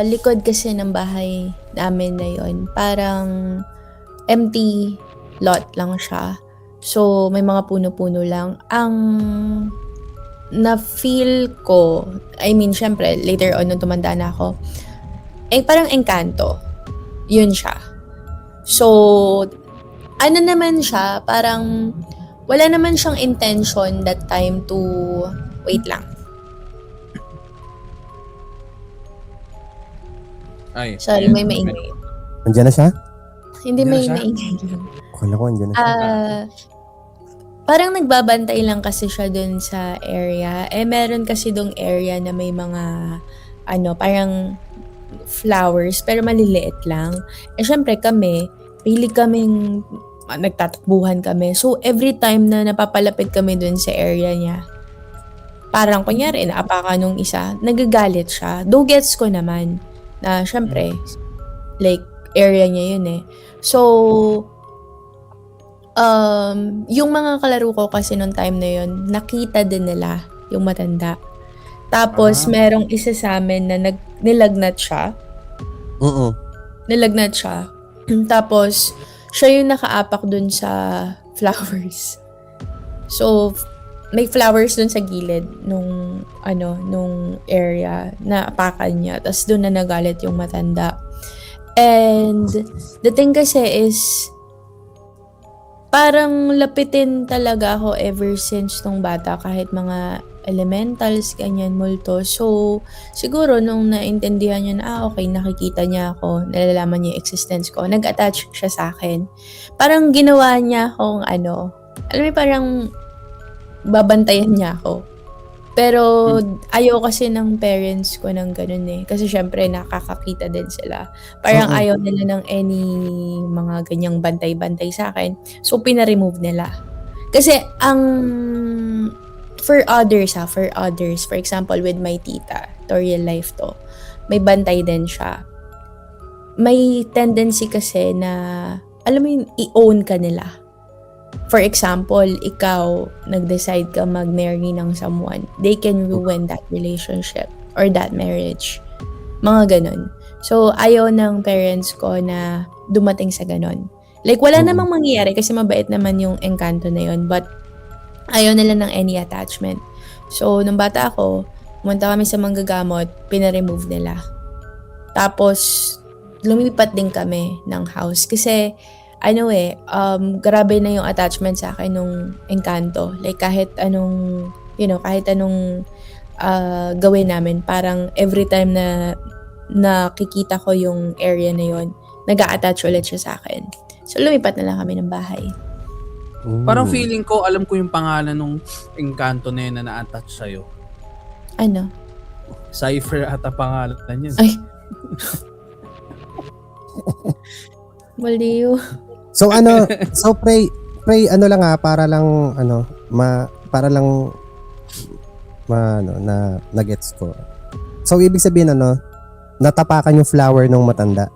likod kasi ng bahay namin na yon, parang empty lot lang siya. So, may mga puno-puno lang. Ang na-feel ko, I mean, syempre, later on, nung tumanda na ako, parang engkanto. Yun siya. So, ano naman siya, parang wala naman siyang intention that time to, wait lang. Ay, Sorry, ayan. may maingay. Andiyan na siya? Hindi, Andiyan may na siya? maingay lang. Kala ko andiyan na siya. Parang nagbabantay lang kasi siya dun sa area. Meron kasi dong area na may mga, parang flowers, pero maliliit lang. Syempre kami, pili kaming nagtatakbuhan kami. So, every time na napapalapit kami dun sa area niya, parang kunyari, naapakan nung isa, nagagalit siya. Though gets ko naman, na syempre, like, area niya yun eh. So, yung mga kalaro ko kasi nung time na yun, nakita din nila yung matanda. Tapos, merong isa sa amin na nilagnat siya. Nilagnat siya. Tapos, siya yung nakaapak dun sa flowers. So, may flowers dun sa gilid nung area na apakan niya. Tapos dun na nagalit yung matanda. And the thing kasi is, parang lapitin talaga ako ever since nung bata, kahit mga elementals, ganyan, multo. So, siguro nung naintindihan niya na, okay, nakikita niya ako, nalalaman niya yung existence ko, nag-attach siya sa akin. Parang ginawa niya akong alam mo, parang babantayan niya ako. Pero, ayaw kasi ng parents ko ng ganun eh. Kasi syempre, nakakakita din sila. Parang ayaw nila ng any mga ganyang bantay-bantay sa akin. So, pina-remove nila. Kasi, for others, for example, with my tita, to real life to, may bantay din siya. May tendency kasi na, alam mo yung i-own ka nila. For example, ikaw, nag-decide ka mag-marry ng someone, they can ruin that relationship or that marriage. Mga ganun. So, ayaw ng parents ko na dumating sa ganun. Like, wala namang mangyayari kasi mabait naman yung engkanto na yun, but ayaw nila ng any attachment. So, nung bata ako, pumunta kami sa manggagamot, pina-remove nila. Tapos, lumipat din kami ng house. Kasi, grabe na yung attachment sa akin nung engkanto. Like, kahit anong gawin namin, parang every time na nakikita ko yung area na yun, nag-a-attach ulit siya sa akin. So, lumipat na lang kami ng bahay. Parang feeling ko, alam ko yung pangalan ng engkanto na yun na na-attach sa'yo. Ano? Cypher ata pangalan yun. Ay. Baliw. So Prey, para lang na gets ko. So ibig sabihin natapakan yung flower ng matanda.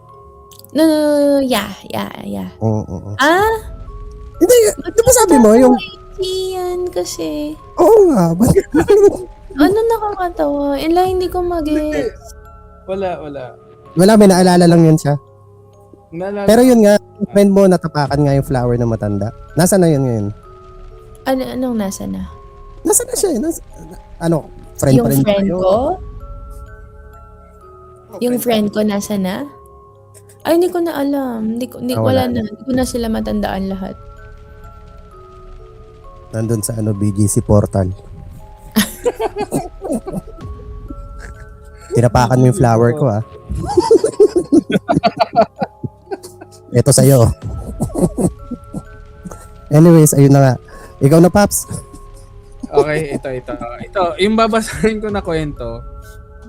No, yeah. Hindi, di ba sabi mo yung Yan kasi. oo nga. Ano nakakatawa? Hindi ko mag-gets. Wala. Wala, may naalala lang yun siya. Naalala. Pero yun nga, yung friend mo natapakan nga yung flower na matanda. Nasaan na yun ngayon? Anong nasa na? Nasaan na siya? Friend Yung pa rin ba friend kayo? ko? Yung friend ko nasa na? Ay, hindi ko na alam. Wala Wala na. Hindi ko na sila matandaan lahat. Nandun sa BGC portal. Tinapakan mo yung flower ko, ah. Ito sa'yo. Anyways, ayun na nga. Ikaw na, Paps. Okay, ito. Yung babasahin ko na kwento,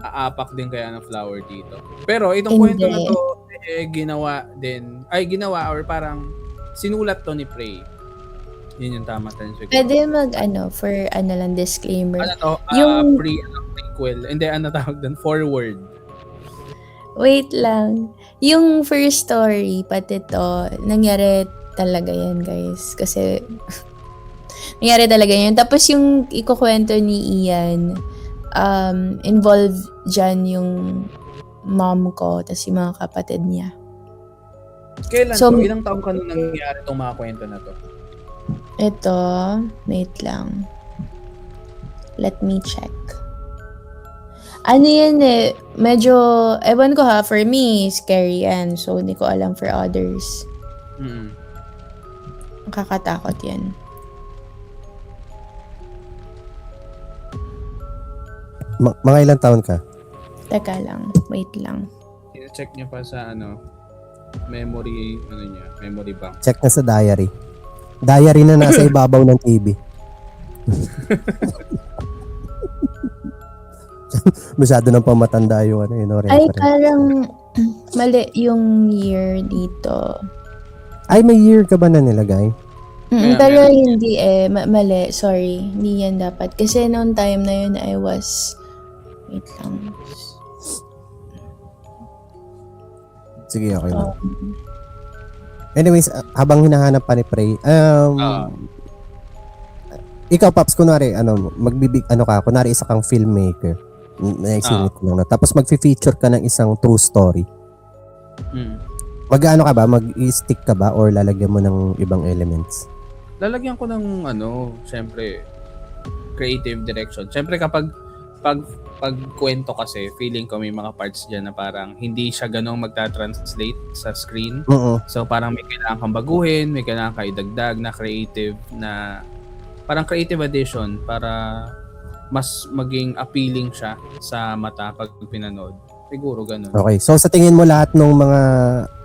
aapak din kaya ng flower dito. Pero itong Hindi. kwento na to, ginawa or parang sinulat to ni Prey. Yun yung tama tayo siguro. Pwede for lang, disclaimer. Ano to? Yung- Prequel. Hindi, ano tawag doon? Forward. Wait lang. Yung first story, pati to, nangyari talaga yan, guys. Kasi, nangyari talaga yan. Tapos yung ikukwento ni Ian, involved dyan yung mom ko, tapos yung mga kapatid niya. Kailan So- to? Ilang taong ka nung nangyari itong mga kwento na to? Ito, wait lang. Let me check. Ano yan medyo, ewan ko ha, for me, scary yan. So, hindi ko alam for others. Mm. Nakakatakot yan. Mga ilang taon ka? Teka lang, wait lang. Check niyo pa sa memory bank. Check na sa diary. Diary na nasa ibabaw ng TV. Masyado nang pamatanda yung Ay, reference. parang mali yung year dito. Ay, may year ka ba na nilagay? Kaya Pero meron hindi mali, sorry. Hindi yan dapat. Kasi noong time na yun, I was, wait lang. Sige, okay lang. Anyways, habang hinahanap pa ni Prey, ikaw, Paps, kunwari, kunwari isa kang filmmaker. Naisingit ko lang na. Tapos mag-feature ka ng isang true story. Mm. Mag-ano ka ba? Mag-stick ka ba? Or lalagyan mo ng ibang elements? Lalagyan ko ng syempre creative direction. Syempre kapag kwento kasi, feeling ko may mga parts diyan na parang hindi siya ganong magta-translate sa screen. Oo. So parang may kailangan kang baguhin, may kailangan kang idagdag na creative na parang creative addition para mas maging appealing siya sa mata pag pinanood. Siguro ganun. Okay. So, sa tingin mo lahat ng mga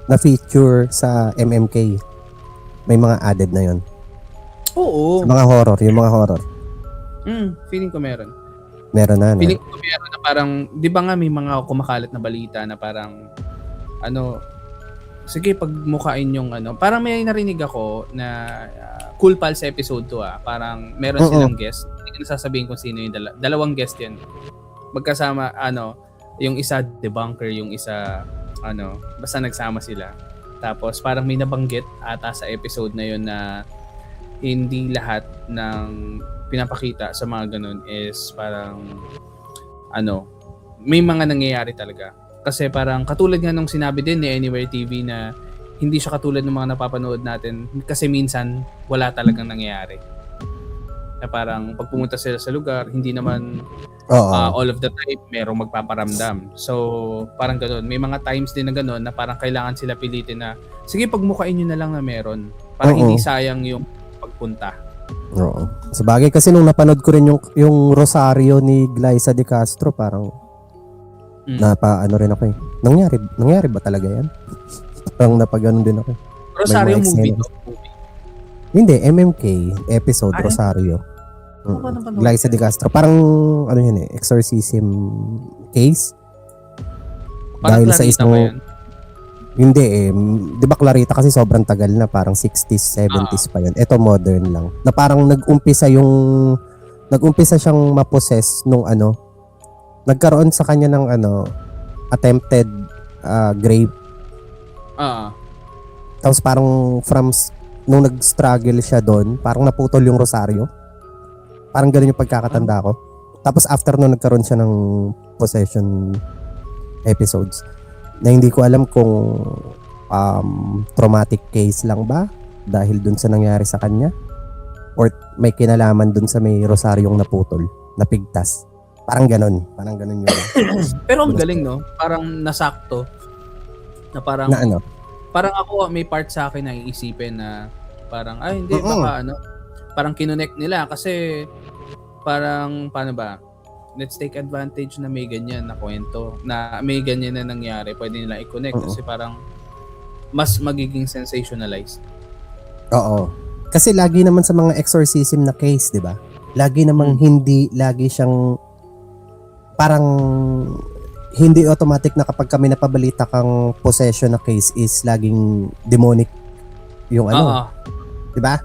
na-feature sa MMK, may mga added na yon. Oo. Mga horror, yung mga horror. Feeling ko meron. Meron na, no? Feeling ko meron na parang, di ba nga may mga kumakalat na balita na parang, sige pagmukain yung parang may narinig ako na Cool Pals episode 2 parang meron silang guest. Hindi ko nasasabihin kung sino yung dalawang guest yan. Magkasama, yung isa debunker, yung isa, basta nagsama sila. Tapos parang may nabanggit ata sa episode na yun na hindi lahat ng pinapakita sa mga ganun is parang may mga nangyayari talaga. Kasi parang katulad nga nung sinabi din ni Anywhere TV na hindi siya katulad ng mga napapanood natin kasi minsan wala talagang nangyayari. Na parang pag pumunta sila sa lugar, hindi naman all of the time merong magpaparamdam. So parang ganoon. May mga times din na ganoon na parang kailangan sila pilitin na sige pagmukain nyo na lang na meron. Para hindi sayang yung pagpunta. Oo. Sa bagay kasi nung napanood ko rin yung Rosario ni Glyza De Castro, parang rin ako eh. Nangyari ba talaga yan? Parang napaganon din ako. Rosario May mga movie eksena. to. Hindi, MMK episode Rosario. Glyza De Castro. Parang yan exorcism case. Parang Dahil sa Clarita isang ba yan? Hindi di ba Clarita kasi sobrang tagal na, parang 60s, 70s pa yun. Ito modern lang. Na parang nag-umpisa siyang ma-possess nung nagkaroon sa kanya ng attempted rape. Tapos parang nung nag-struggle siya doon, parang naputol yung rosaryo. Parang ganun yung pagkakatanda ko. Tapos after nung nagkaroon siya ng possession episodes na hindi ko alam kung traumatic case lang ba dahil dun sa nangyari sa kanya or may kinalaman dun sa may rosaryong naputol, napigtas. Parang ganun yun. Pero ang galing, no? Parang nasakto. Na parang, Na ano? parang ako, may part sa akin na iisipin na parang, ay hindi, Oo. baka ano, parang kinonect nila kasi parang, paano ba? Let's take advantage na may ganyan na kwento, na may ganyan na nangyari, pwede nila i-connect Oo. kasi parang mas magiging sensationalized. Oo. Kasi lagi naman sa mga exorcism na case, di ba? Lagi namang hindi, lagi siyang parang hindi automatic na kapag kami napabalita kang possession na case is laging demonic yung ano, Oo. di ba?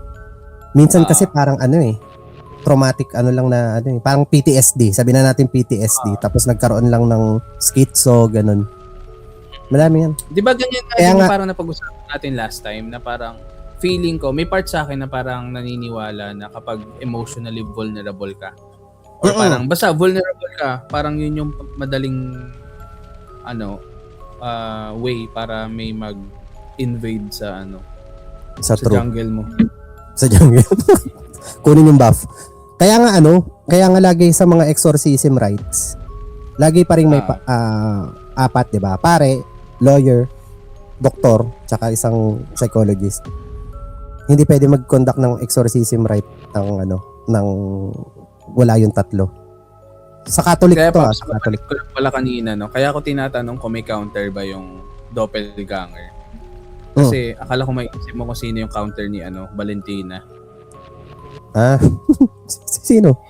Minsan Oo. kasi parang ano traumatic ano lang na ano parang PTSD. Sabi na natin PTSD tapos nagkaroon lang ng schizo, ganun. Marami yan. Di ba ganyan na Kaya yung nga- parang napag-usapan natin last time na parang feeling ko, may part sa akin na parang naniniwala na kapag emotionally vulnerable ka or Oo. parang basta vulnerable ka, parang yun yung madaling ano way para may mag-invade sa ano Sa sa true. jungle mo. Sa jungle. Kunin yung buff. Kaya nga lagi sa mga exorcism rites, lagi pa rin may apat, 'di ba? Pare, lawyer, doktor, tsaka isang psychologist. Hindi pwede mag-conduct ng exorcism rite ng wala yung tatlo. Sa Catholic Kaya to, pa, sa Catholic. ko lang pala kanina, no? Kaya ako tinatanong kung may counter ba yung doppelganger. Kasi akala ko may isip mo kung sino yung counter ni Valentina. Ah, sino?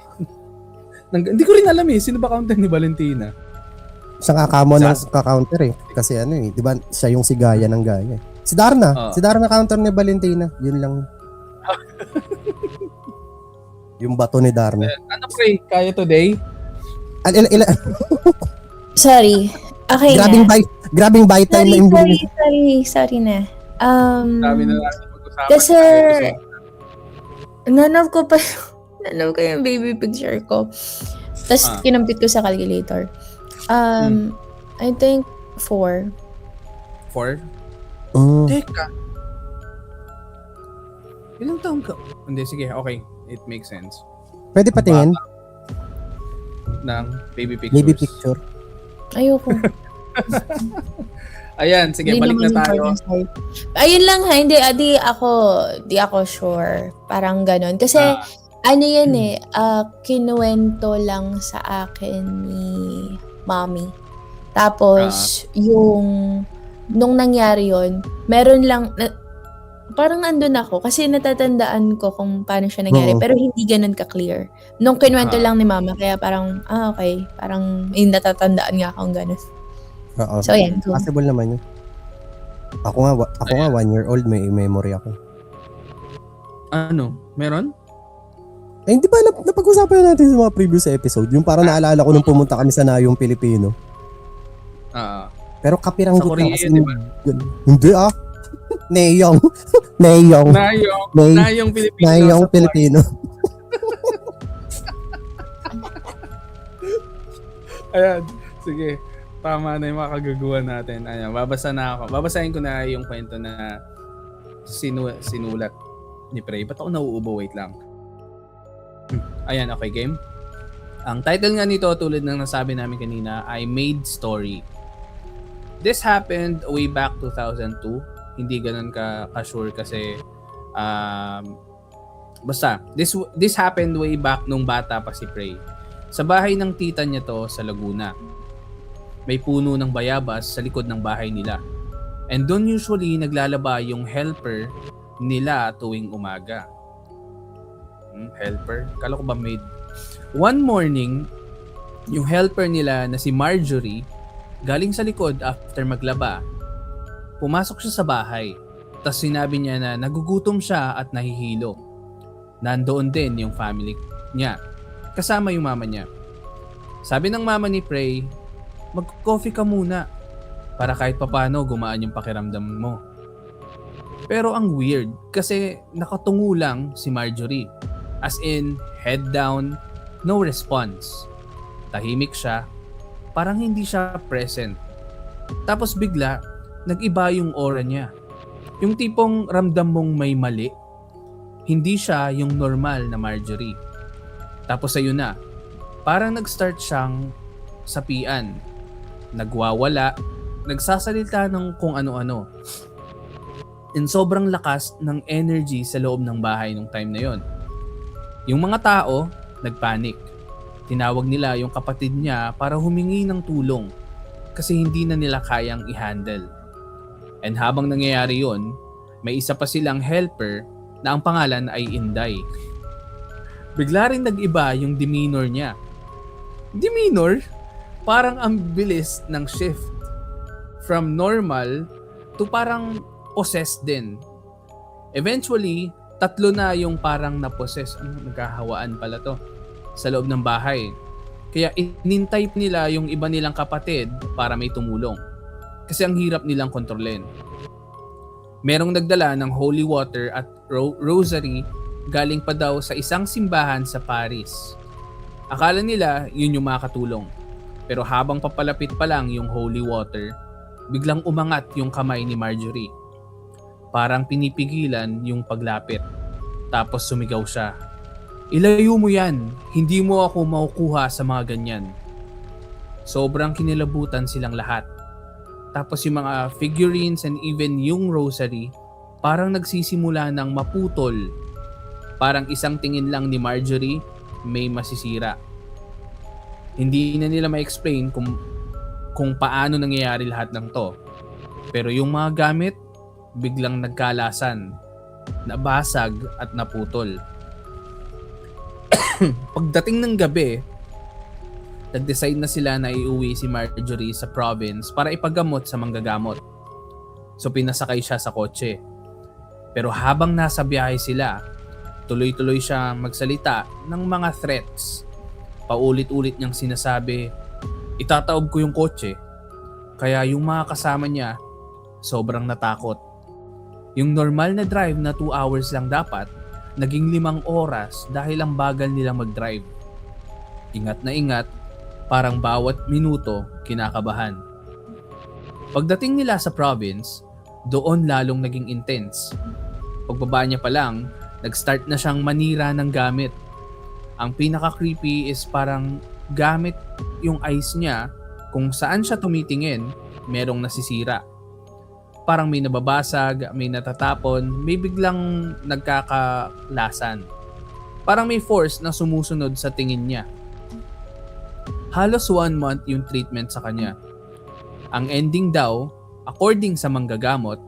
Hindi ko rin alam sino ba counter ni Valentina? Siya nga kamo ng ka-counter Kasi di ba siya yung si Gaya ng Gaya. Si Darna. Si Darna counter ni Valentina. Yun lang. Yung bato ni Darna. Ano pre, kaya today? Sorry. Okay Grabing bite time na imbili. Sorry na. Dami na natin pag-usapan. Kasi, nanov ko yung baby picture ko. Tapos, kinampit ko sa calculator. I think 4. 4? Teka. Ilang taon ka? Hindi, sige, okay. It makes sense. Pwede patingin? Ng baby pictures. Baby picture. Ayoko. Ayan, sige, Hindi balik na naman tayo. important sa'yo. Ayun lang ha, di ako sure. Parang ganon. Kasi, kinuwento lang sa akin ni mommy. Tapos, nung nangyari yun, meron lang, parang andun ako kasi natatandaan ko kung paano siya nangyari, pero hindi ganun ka-clear. Nung kinuwento lang ni mama, kaya parang, okay, parang natatandaan nga akong ganun. Oo. So, yan. Cool. Possible naman yun. Ako nga 1 year old, may memory ako. Ano? Meron? Eh, hindi ba napag-usapan natin sa mga previous episode? Yung parang naalala ko nung pumunta kami sa Nayong Pilipino. Pero kapiranggot Sa lang Korea, kasi. di ba? Hindi Neyong. Neyong Pilipino. Nayong Pilipino. Ayan, sige. Tama na yung mga kagagawa natin. Ayan, babasahin ko na yung kwento na sinulat ni Prey. Ba't ako nauubo? Wait lang. Ayan, okay, game? Ang title nga nito, tulad ng nasabi namin kanina, ay Made Story. This happened way back 2002. Hindi ganun ka-sure kasi basta, this happened way back nung bata pa si Prey. Sa bahay ng tita niya to sa Laguna. May puno ng bayabas sa likod ng bahay nila. And doon usually naglalaba yung helper nila tuwing umaga. Helper? Kala ko ba maid? One morning, yung helper nila na si Marjorie, galing sa likod after maglaba, pumasok siya sa bahay. Tapos sinabi niya na nagugutom siya at nahihilo. Nandoon din yung family niya. Kasama yung mama niya. Sabi ng mama ni Prey, mag-coffee ka muna para kahit papano gumaan yung pakiramdam mo. Pero ang weird kasi nakatungo lang si Marjorie. As in, head down, no response. Tahimik siya, parang hindi siya present Tapos bigla, nag-iba yung aura niya. Yung tipong ramdam mong may mali. Hindi siya yung normal na Marjorie. Tapos ayun na, parang nag-start siyang sapian. Nagwawala, nagsasalita ng kung ano-ano. And sobrang lakas ng energy sa loob ng bahay nung time na yon. Yung mga tao, nagpanik. Tinawag nila yung kapatid niya para humingi ng tulong kasi hindi na nila kayang i-handle. And habang nangyayari yon, may isa pa silang helper na ang pangalan ay Inday. Bigla rin nag-iba yung demeanor niya. Demeanor? Parang ang bilis ng shift. From normal to parang possessed din. Eventually, 3 na yung parang na-possess. Nagkahawaan pala to sa loob ng bahay. Kaya inintay nila yung iba nilang kapatid para may tumulong. Kasi ang hirap nilang kontrolin. Merong nagdala ng holy water at rosary galing pa daw sa isang simbahan sa Paris. Akala nila yun yung makatulong. Pero habang papalapit pa lang yung holy water, biglang umangat yung kamay ni Marjorie. Parang pinipigilan yung paglapit. Tapos sumigaw siya. Ilayo mo yan, hindi mo ako makukuha sa mga ganyan. Sobrang kinilabutan silang lahat. Tapos yung mga figurines and even yung rosary, parang nagsisimula ng maputol. Parang isang tingin lang ni Marjorie, may masisira. Hindi na nila ma-explain kung paano nangyayari lahat ng to. Pero yung mga gamit, biglang nagkalasan, nabasag at naputol. Pagdating ng gabi, nag-decide na sila na iuwi si Marjorie sa province para ipagamot sa manggagamot. So pinasakay siya sa kotse. Pero habang nasa biyahe sila, tuloy-tuloy siya magsalita ng mga threats. Paulit-ulit niyang sinasabi, itataob ko yung kotse. Kaya yung mga kasama niya, sobrang natakot. Yung normal na drive na 2 hours lang dapat, naging 5 oras dahil ang bagal nila mag-drive. Ingat na ingat, parang bawat minuto kinakabahan. Pagdating nila sa province, doon lalong naging intense. Pagbaba niya pa lang, nag-start na siyang manira ng gamit. Ang pinaka-creepy is parang gamit yung eyes niya, kung saan siya tumitingin, merong nasisira. Parang may nababasag, may natatapon, may biglang nagkakalasan. Parang may force na sumusunod sa tingin niya. Halos 1 month yung treatment sa kanya. Ang ending daw, according sa manggagamot,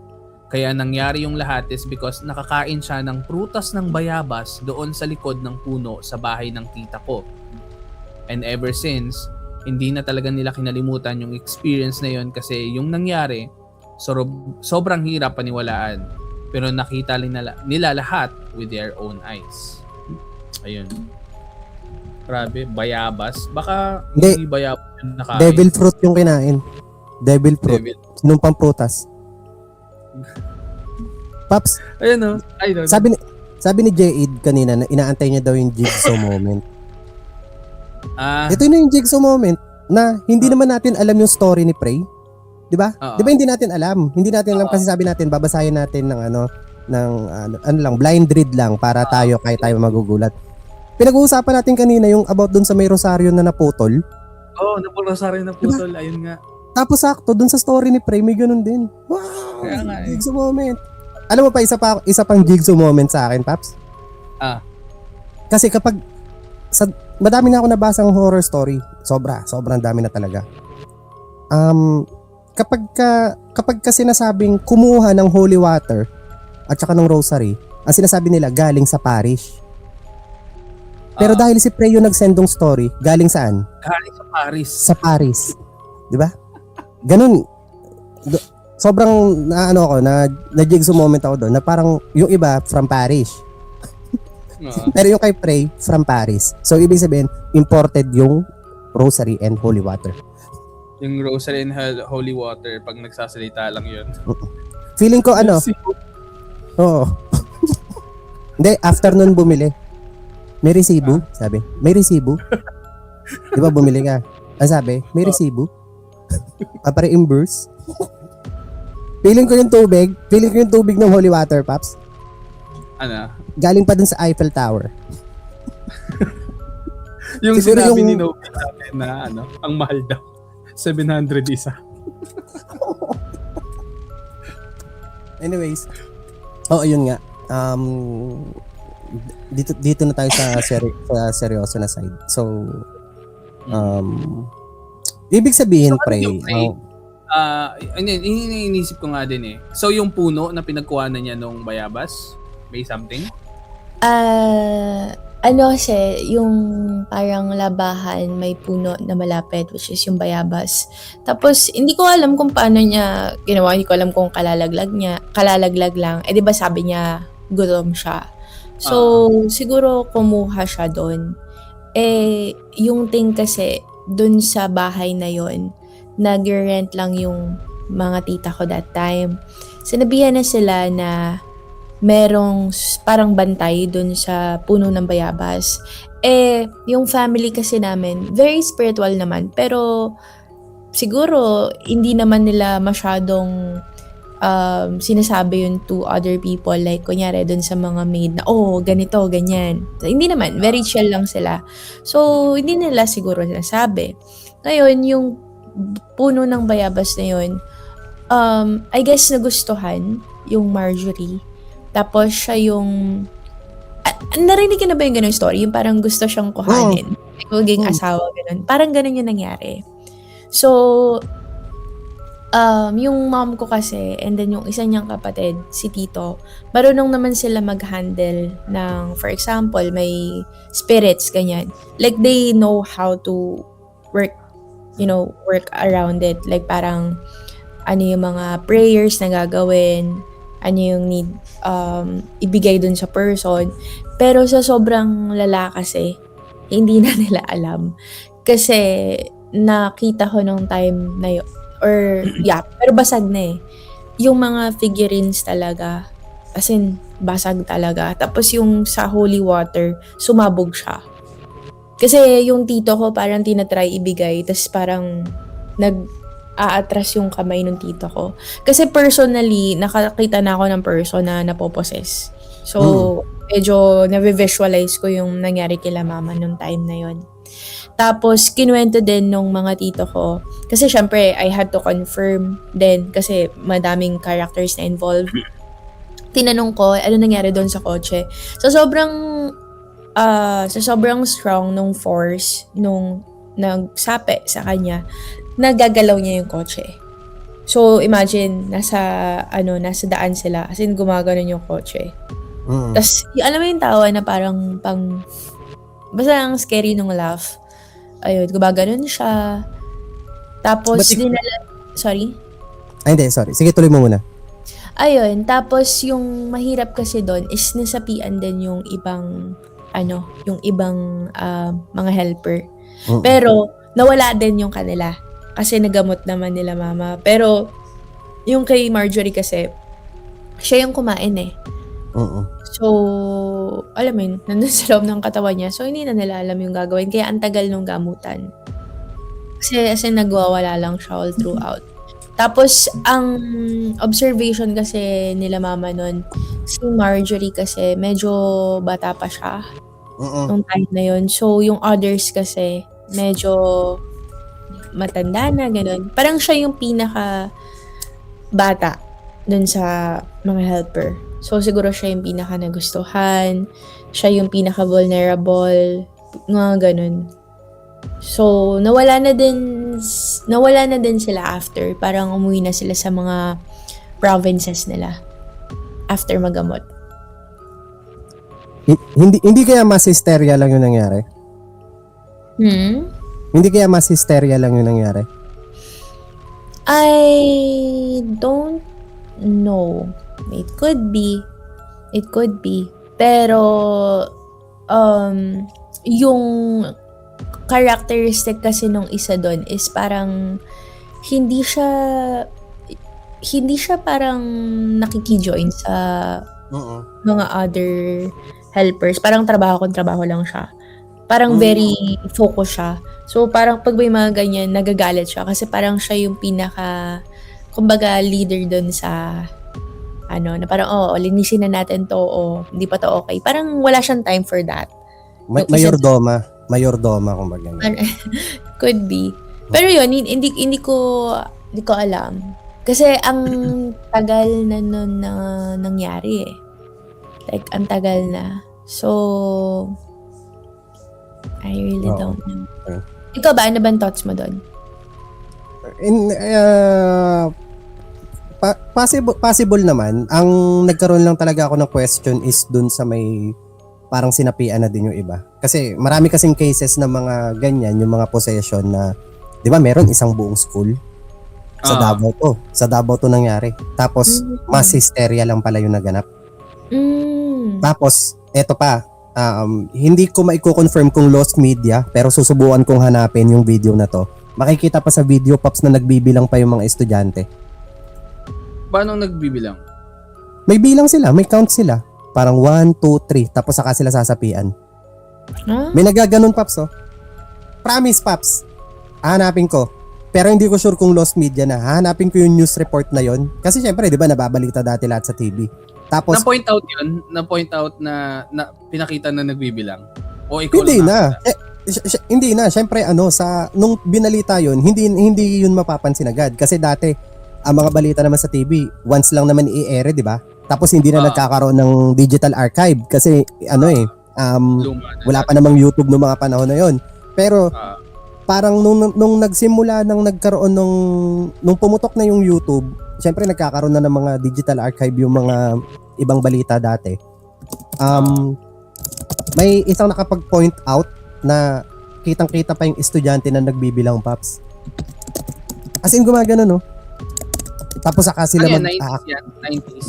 kaya nangyari yung lahat is because nakakain siya ng prutas ng bayabas doon sa likod ng puno sa bahay ng tita ko. And ever since, hindi na talaga nila kinalimutan yung experience na yun kasi yung nangyari, sobrang hirap paniwalaan. Pero nakita nila lahat with their own eyes. Ayun. Grabe, bayabas. Baka hindi bayabas yung nakain. Devil fruit yung kinain. Devil fruit. Sinong pamprutas. Paps, Ayun o. Ayun. sabi ni J.Ed kanina na inaantay niya daw yung jigsaw moment. Ito na yung jigsaw moment na hindi naman natin alam yung story ni Prey. 'Di ba? Oo. 'Di ba hindi natin alam? Hindi natin alam kasi sabi natin babasahin natin ng ano lang blind read lang para tayo kahit tayo magugulat. Pinag-uusapan natin kanina yung about dun sa may rosaryo na naputol. Napulosaryo na putol. Diba? Ayun nga. Tapos sakto dun sa story ni Prey may ganun din. Wow! Kaya nga eh. Jigsaw moment. Alam mo pa isa pang jigsaw moment sa akin, Paps? Kasi kapag madami na ako nabasang horror story. Sobrang dami na talaga. Kapag ka sinasabing kumuha ng holy water at saka ng rosary, ang sinasabi nila galing sa parish. Pero dahil si Prey yung nagsendong story, galing saan? Galing sa Paris. Sa Paris. 'Di ba? Ganun. Sobrang na jigsaw moment ako doon na parang yung iba from Paris. Pero yung kay Prey from Paris. So ibig sabihin imported yung rosary and holy water. Yung rosary and holy water, pag nagsasalita lang yun. Feeling ko Oo. Hindi, after nun bumili. May resibo, sabi. May resibo. Di ba bumili ka? Ang sabi, may resibo. Papare-imburse. Feeling ko yung tubig ng holy water, Paps. Ano? Galing pa dun sa Eiffel Tower. Yung Siguro sinabi yung- ni Nobi sa akin na ang mahal daw. 700 isa. Anyways. Yun nga. Dito na tayo sa seryoso na side. So, ibig sabihin, So, ano pre, yung pre? Iniisip ko nga din eh. So, yung puno na pinagkuhanan niya nung bayabas, may something? Ano kasi, yung parang labahan, may puno na malapit, which is yung bayabas. Tapos, hindi ko alam kung paano niya ginawa. Hindi ko alam kung kalalaglag lang. Eh, di ba sabi niya, gutom siya. So, siguro kumuha siya doon. Eh, yung thing kasi, doon sa bahay na yon, nag-rent lang yung mga tita ko that time. Sinabihan na sila na merong parang bantay dun sa puno ng bayabas. Eh, yung family kasi namin, very spiritual naman. Pero, siguro, hindi naman nila masyadong sinasabi yun to other people. Like, kunyari, dun sa mga maid na, ganito, ganyan. Hindi naman, very chill lang sila. So, hindi nila siguro sinasabi. Ngayon, yung puno ng bayabas na yun, I guess nagustuhan yung Marjorie. Tapos siya yung... narinig ka na ba yung ganun story? Yung parang gusto siyang kuhanin. Like, maging asawa, ganun. Parang ganun yung nangyari. So, yung mom ko kasi, and then yung isa niyang kapatid, si Tito, marunong naman sila mag-handle ng, for example, may spirits, ganyan. Like, they know how to work around it. Like, parang, ano yung mga prayers na gagawin, ano yung need ibigay dun sa person. Pero sa sobrang lala kasi, hindi na nila alam. Kasi nakita ko nung time na yun, pero basag na eh. Yung mga figurines talaga, as in, basag talaga. Tapos yung sa holy water, sumabog siya. Kasi yung tito ko parang tinatry ibigay, tapos parang aatras yung kamay ng tito ko. Kasi personally, nakakita na ako ng person na napoposes. So, medyo na-visualize ko yung nangyari kila mama nung time na yon. Tapos, kinuwento din nung mga tito ko. Kasi syempre, I had to confirm din kasi madaming characters na involved. Tinanong ko, ano nangyari doon sa kotse? So, sobrang strong nung force, nung nagsape sa kanya, nagagalaw niya yung kotse. So, imagine, nasa daan sila. As in, gumaganon yung kotse. Tapos, alam mo yung tawa na parang basta ang scary nung laugh. Ayun, gumaganon siya. Tapos, sorry? Ay, hindi, sorry. Sige, tuloy mo muna. Ayun, tapos yung mahirap kasi doon is nasapian din yung ibang, mga helper. Pero, nawala din yung kanila. Kasi nagamot naman nila mama. Pero, yung kay Marjorie kasi, siya yung kumain eh. So, alam mo yun, nandun sa loob ng katawan niya. So, hindi na nila alam yung gagawin. Kaya ang tagal nung gamutan. Kasi nagwawala lang siya all throughout. Tapos, ang observation kasi nila mama nun, si Marjorie kasi medyo bata pa siya nung time na yun. So, yung others kasi medyo matanda na, gano'n. Parang siya yung pinaka bata dun sa mga helper. So, siguro siya yung pinaka nagustuhan, siya yung pinaka vulnerable, mga ganun. So, nawala na din sila after. Parang umuwi na sila sa mga provinces nila after magamot. Hindi kaya mas hysteria lang yung nangyari? Hindi kaya mas hysteria lang yung nangyari? I don't know. It could be. Pero, yung characteristic kasi nung isa doon is parang hindi siya parang nakikijoin sa mga other helpers. Parang trabaho lang siya. Parang very focus siya. So, parang pag may mga ganyan, nagagalit siya. Kasi parang siya yung pinaka, kumbaga, leader dun sa, na parang, linisin na natin to, hindi pa to okay. Parang wala siyang time for that. Mayordoma, kumbaga. Could be. Pero yun, hindi ko alam. Kasi ang tagal na nun na nangyari eh. Like, ang tagal na. So, I really don't know. Okay. Ikaw ba? Ano ba ang thoughts mo doon? Possible naman. Ang nagkaroon lang talaga ako ng question is dun sa may parang sinapian na din yung iba. Kasi marami kasing cases na mga ganyan, yung mga possession na, di ba meron isang buong school sa Davao to. Sa Davao to nangyari. Tapos, mass hysteria lang pala yung naganap. Tapos, eto pa, hindi ko maiko-confirm kung lost media, pero susubukan kong hanapin yung video na to. Makikita pa sa video, Pops, na nagbibilang pa yung mga estudyante. Paano nagbibilang? May bilang sila, may count sila. Parang 1, 2, 3, tapos saka sila sasapian. May nagaganon, Pops, oh. Promise, Pops. Hanapin ko. Pero hindi ko sure kung lost media na. Hanapin ko yung news report na yon. Kasi syempre, di ba, nababalita dati lahat sa TV. Tapos, Na-point out yun? Na-point out na pinakita na nagbibilang? O ikaw hindi lang na. Hindi na. Syempre, nung binalita yun, hindi yun mapapansin agad. Kasi dati, ang mga balita naman sa TV, once lang naman i-air, di ba? Tapos hindi na nagkakaroon ng digital archive. Kasi, wala pa namang YouTube noong mga panahon na yun. Pero, parang nung nagsimula nang nagkaroon nung pumutok na yung YouTube, syempre nagkakaroon na ng mga digital archive yung mga ibang balita dati. May isang nakapag-point out na kitang-kita pa yung estudyante na nagbibilang, Pops. As in, gumagano, no? Tapos saka sila 90s yan? 90s?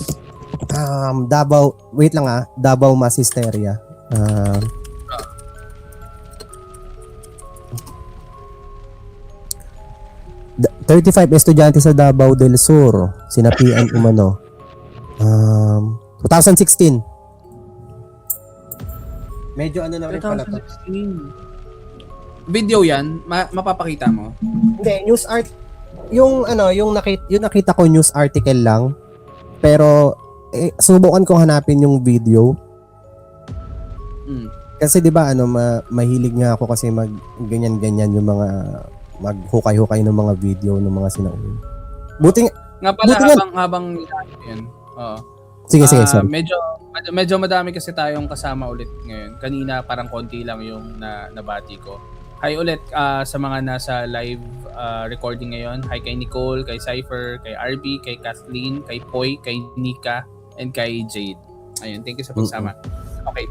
Davao, wait lang Davao mass hysteria. 35 estudyante sa Davao del Sur sinapian umano. 2016. Medyo na rin pala to. 2016. Video yan? Mapapakita mo? Hindi, news art. Yung nakita ko news article lang. Pero subukan kong hanapin yung video. Kasi 'di ba mahilig nga ako kasi mag ganyan-ganyan yung mga maghukay-hukay ng mga video ng mga sinaun. Buti nga pala habang yan. Oo. Sige, sorry. Medyo madami kasi tayong kasama ulit ngayon. Kanina parang konti lang yung nabati ko. Hi ulit sa mga nasa live recording ngayon. Hi kay Nicole, kay Cypher, kay RB, kay Kathleen, kay Poy, kay Nika, and kay Jade. Ayun, thank you sa pagsama. Okay.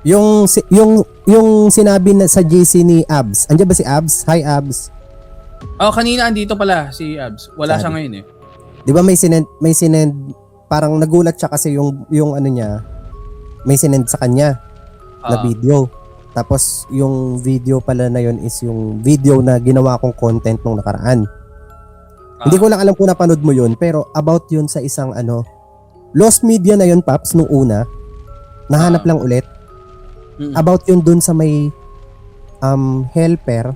Yung sinabi na sa GC ni Abs. Andiyan ba si Abs? Hi Abs. Kanina andito pala si Abs. Wala siya ngayon eh. 'Di ba may sinend parang nagulat siya kasi yung niya may sinend sa kanya na video. Tapos yung video pala na yon is yung video na ginawa kong content nung nakaraan. Hindi ko lang alam kung napanood mo yun, pero about yun sa isang lost media na yun, Paps, nung una. Nahanap lang ulit. About yun dun sa may helper.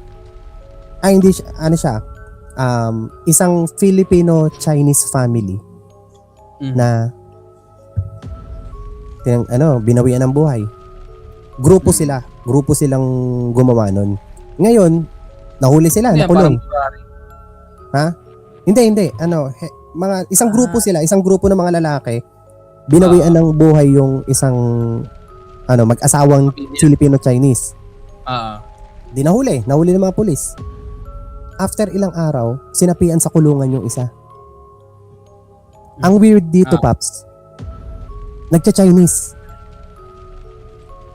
Hindi siya. Isang Filipino-Chinese family na binawian ng buhay. Grupo silang gumawa nun. Ngayon, nahuli sila, nakulong. Ha? Hindi. Isang grupo sila, isang grupo ng mga lalaki, binawian ng buhay yung isang mag-asawang Filipino-Chinese. Di nahuli ng mga pulis. After ilang araw, sinapian sa kulungan yung isa. Ang weird dito, Paps, nagcha-Chinese.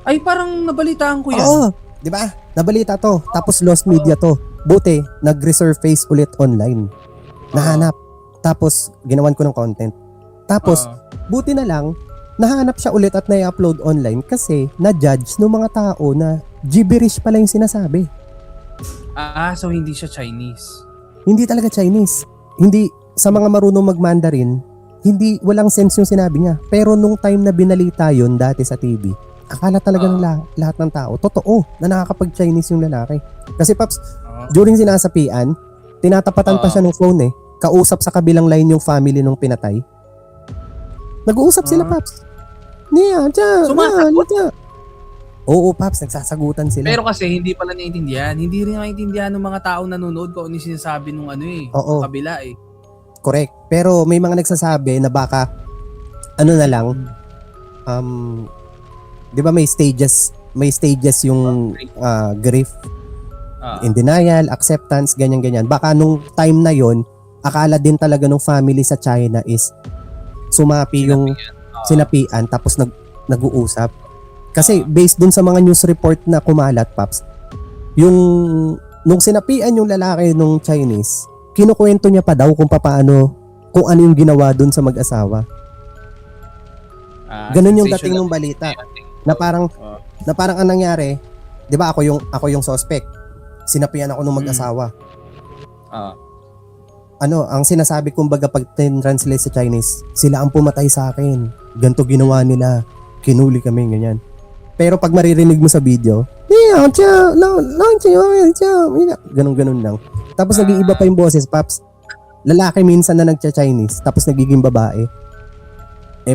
Ay, parang nabalitaan ko yan. Oo, di ba? Nabalita to. Tapos lost media to. Buti, nag-resurface ulit online. Nahanap. Tapos, ginawan ko ng content. Tapos, buti na lang, nahanap siya ulit at na-upload online kasi na-judge ng mga tao na gibberish pala yung sinasabi. So hindi siya Chinese. Hindi talaga Chinese. Hindi, sa mga marunong mag-Mandarin, walang sense yung sinabi niya. Pero nung time na binalita yun dati sa TV, akala talaga ng lahat ng tao, totoo, na nakakapag-Chinese yung lalaki. Kasi Paps, Oo. during sinasapian, tinatapatan pa siya ng phone kausap sa kabilang line yung family nung pinatay. Nag-uusap sila, Paps. Niya, Sumasagot? Oo, Paps, nagsasagutan sila. Pero kasi hindi pala naiintindihan. Hindi rin naiintindihan ng mga tao nanonood kung ano yung sinasabi nung Oo. kabila Correct. Pero may mga nagsasabi na baka, ano na lang, di ba may stages yung grief, in denial, acceptance, ganyan-ganyan. Baka nung time na yon, akala din talaga nung family sa China is sumapi yung sinapian tapos nag-uusap. Kasi based dun sa mga news report na kumalat, Paps, nung sinapian yung lalaki nung Chinese, kinukwento niya pa daw kung ano yung ginawa dun sa mag-asawa. Ganun yung dating ng balita. Na parang ang nangyari, 'di ba ako yung suspect. Sinapian ako ng mag-asawa. Ang sinasabi kumbaga pag translate sa Chinese, sila ang pumatay sa akin. Ganto ginawa nila. Kinuli kami ganyan. Pero pag maririnig mo sa video, ganun lang. Tapos nag-iiba pa yung boses, Paps. Lalaki minsan na nagcha-Chinese, tapos nagiging babae.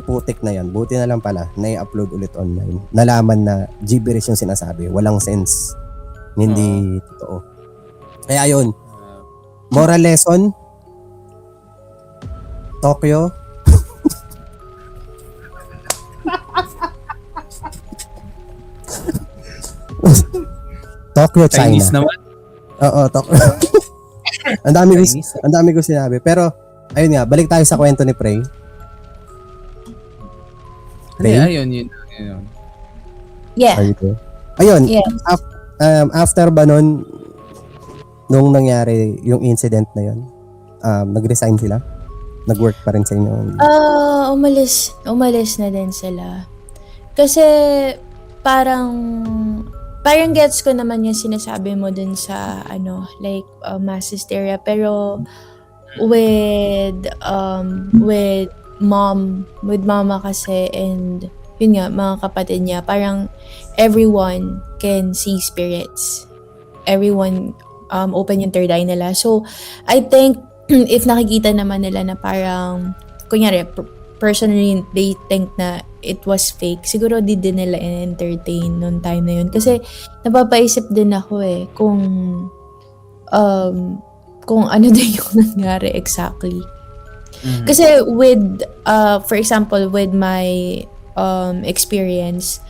Putik na yan. Buti na lang pala, na-upload ulit online. Nalaman na gibberish yung sinasabi. Walang sense. Hindi totoo. Kaya yun. Moral lesson, Tokyo. Tokyo, China. Chinese naman. Oo, Tokyo. ang dami ko sinabi. Pero, ayun nga, balik tayo sa kwento ni Prey. Ayun. Yeah. Ayun, Yeah. after ba nun, nung nangyari yung incident na yun, nag-resign sila? Nag-work pa rin sa inyo? Umalis na din sila. Kasi parang gets ko naman yung sinasabi mo dun sa mass hysteria, pero with mama kasi, and yun nga, mga kapatid niya, parang everyone can see spirits. Everyone open yung third eye nila. So I think if nakikita naman nila na parang kunyari personally they think na it was fake, siguro di din nila entertain noong time na yun. Kasi napapaisip din ako kung ano din yung nangyari exactly. Kasi with for example with my experience,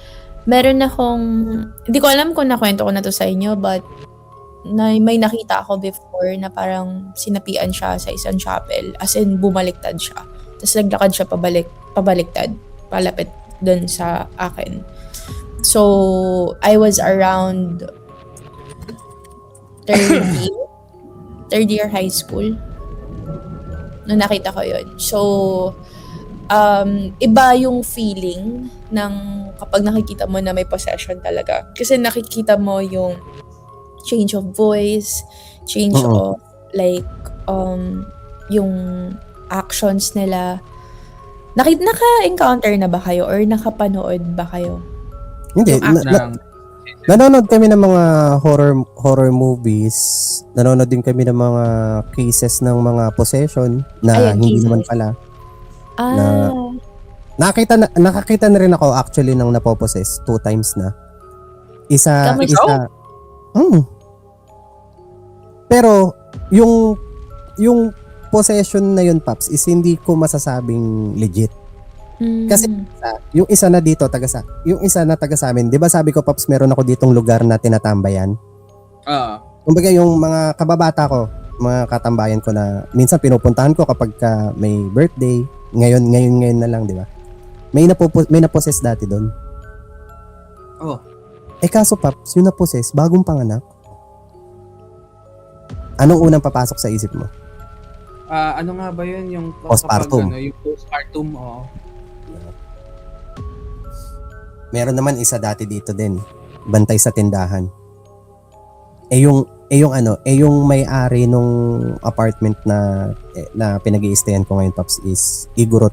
meron akong, hindi ko alam kung nakwento ko na to sa inyo, but may nakita ako before na parang sinapian siya sa isang chapel, as in bumaliktad siya, tapos naglakad siya pabaliktad palapit dun sa akin. So I was around third year high school nung nakita ko yun. So iba yung feeling ng kapag nakikita mo na may possession talaga, kasi nakikita mo yung change of voice, change of yung actions nila. Naka-encounter na ba kayo or nakapanood ba kayo? Hindi. Nanonood kami ng mga horror movies. Nanonood din kami ng mga cases ng mga possession na hindi cases naman pala. Nakakita na rin ako actually ng napopossess 2 times na. Isa. Pero yung possession na yun, Paps, is hindi ko masasabing legit. Kasi yung isa na dito taga sa amin, 'di ba sabi ko, Paps, meron ako ditong lugar na tinatambayan. Kumbaga yung mga kababata ko, mga katambayan ko na minsan pinupuntahan ko kapag may birthday, ngayon na lang, 'di ba? May na-possess dati doon. Kaso, Paps, yung na-possess bagong panganak. Anong unang papasok sa isip mo? Ano nga ba yun? Yung postpartum. Yung postpartum, Meron naman isa dati dito din, bantay sa tindahan. Yung may-ari nung apartment na pinag-i-stayan ko ngayon, Paps, is Igorot.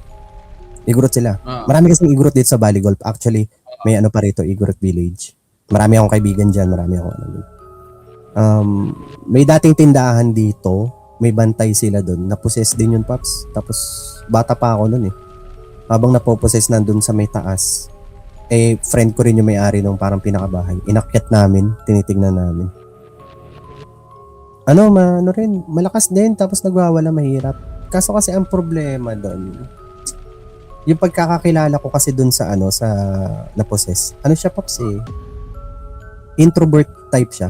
Igorot sila. Marami kasing Igorot dito sa Valley Golf. Actually, may ano pa rito, Igorot Village. Marami akong kaibigan dyan, marami akong ano. May dating tindahan dito, may bantay sila doon. Naposes din yun, Paps. Tapos, bata pa ako nun eh. Habang napoposes nandun sa may taas, friend ko rin yung may-ari nung parang pinakabahay. Inakyat namin, tinitignan namin. Ano rin, malakas din, tapos nagwawala, mahirap. Kaso kasi ang problema doon, yung pagkakakilala ko kasi doon sa sa naposes. Ano siya, Paps eh? Introvert type siya.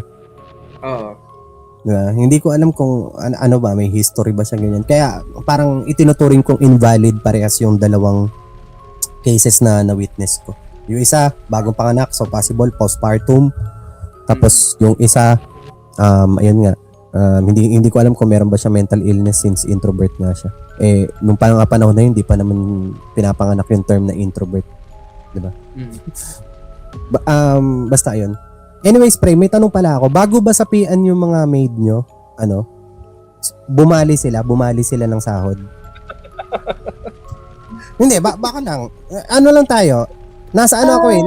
Oo. Diba? Hindi ko alam kung ano ba, may history ba siya ganyan. Kaya parang itinuturing kong invalid parehas yung dalawang cases na na-witness ko. Yung isa, bagong panganak, so possible postpartum. Tapos yung isa, ayun nga, hindi ko alam kung meron ba siya mental illness since introvert nga siya. Nung panahon na yun, hindi pa naman pinapanganak yung term na introvert. Diba? Basta yun. Anyways, pre, may tanong pala ako. Bago ba sapian yung mga maid nyo, bumali sila ng sahod? Hindi, baka lang. Ano lang tayo? Nasa ano ako eh.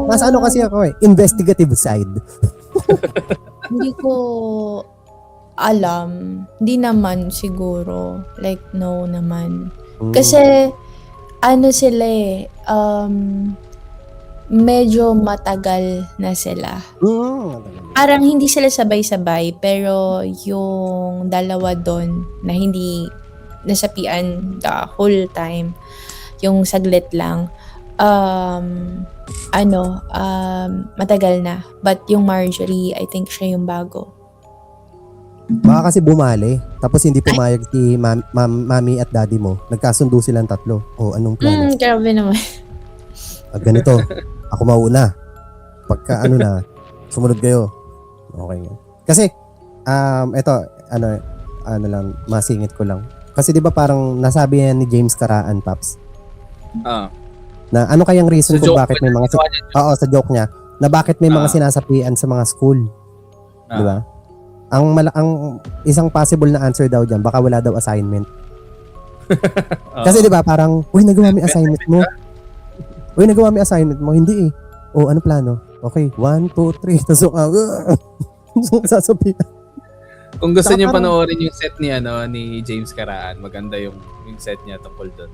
Nasa ano kasi ako eh. Investigative side. Hindi ko alam. Hindi naman siguro. Like, no naman. Kasi, ano sila eh, medyo matagal na sila. Parang hindi sila sabay-sabay, pero yung dalawa doon na hindi nasapian the whole time, yung saglit lang, matagal na. But yung Marjorie, I think siya yung bago. Baka kasi bumali, tapos hindi pumayag si mami at daddy mo. Nagkasundo silang tatlo. O, anong plano? Grabe naman. Ganito, ako mauna. Pagka sumunod kayo. Okay. Kasi, eto, lang, masingit ko lang. Kasi di ba parang nasabi yan ni James Karaan, Paps? Na ano kayang reason kung bakit may mga... sa joke niya. Na bakit may mga sinasapian sa mga school. Di ba? Ang isang possible na answer daw dyan, baka wala daw assignment. Kasi di ba parang, uy, nagawa mo assignment mo. Hindi eh. O, ano plano? Okay, 1, 2, 3. Tapos, sasabihin. Kung gusto niyo panoorin yung set ni James Karaan, maganda yung set niya tungkol doon.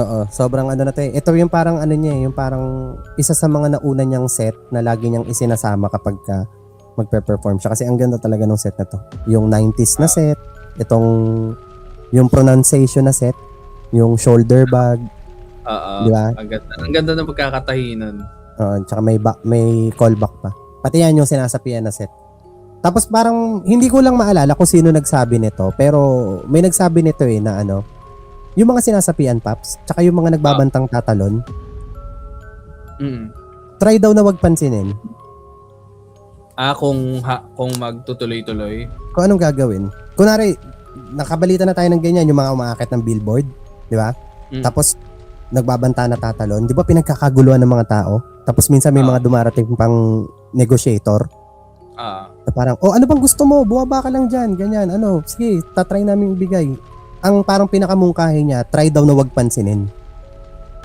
Oo, sobrang na to eh. Ito yung parang yung parang isa sa mga nauna niyang set na lagi niyang isinasama kapag magpe-perform siya. Kasi ang ganda talaga ng set na to. Yung 90s na set, yung pronunciation na set, yung shoulder bag, diba? Ang ganda ng pagkakatahi nun. Tsaka may callback pa. Pati yan yung sinasapian na set. Tapos parang hindi ko lang maalala kung sino nagsabi nito, pero may nagsabi nito eh na yung mga sinasapian, Paps, tsaka yung mga nagbabantang tatalon, try daw na wag pansinin. Kung magtutuloy-tuloy. Kung anong gagawin. Kunwari, nakabalita na tayo ng ganyan, yung mga umaakit ng billboard, di ba? Tapos, nagbabanta na tatalon. Di ba pinagkakaguluhan ng mga tao? Tapos minsan may mga dumarating pang negotiator. Na parang, ano bang gusto mo? Buwaba ka lang dyan, ganyan. Sige, tatry namin ibigay. Ang parang pinakamungkahi niya, try daw na wag pansinin.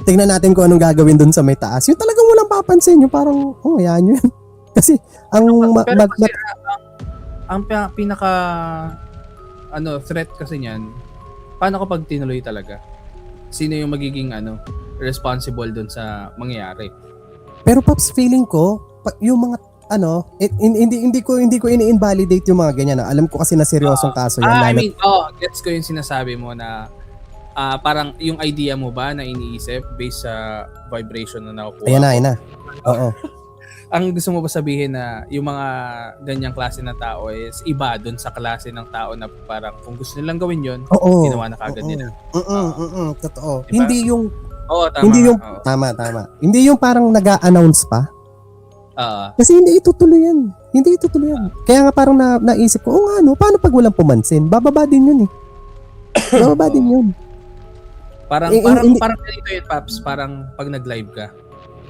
Tingnan natin kung anong gagawin dun sa may taas. Yung talagang walang papansin. Yung parang, yan yun. Kasi, ang pinaka threat kasi niyan, paano kapag tinuloy talaga? Sino yung magiging responsible dun sa mangyayari? Pero Pops, feeling ko, yung mga hindi ko ini-invalidate yung mga ganyan. Alam ko kasi na seryosong kaso yan. Gets ko yung sinasabi mo na parang yung idea mo ba na iniisip based sa vibration na nakukuha. Ayan na. Oo. Ang gusto mo ba sabihin na yung mga ganyang klase na tao is iba dun sa klase ng tao na parang kung gusto nilang gawin yun, ginawa na kagad nila. Totoo. Diba? Hindi yung tama. tama. Hindi yung parang nag-a-announce pa. Kasi hindi itutuloy yan. Kaya nga parang naisip ko, paano pag walang pumansin? Bababa din yun eh. Bababa din yun. Parang ganito yun, Paps. Parang pag nag-live ka.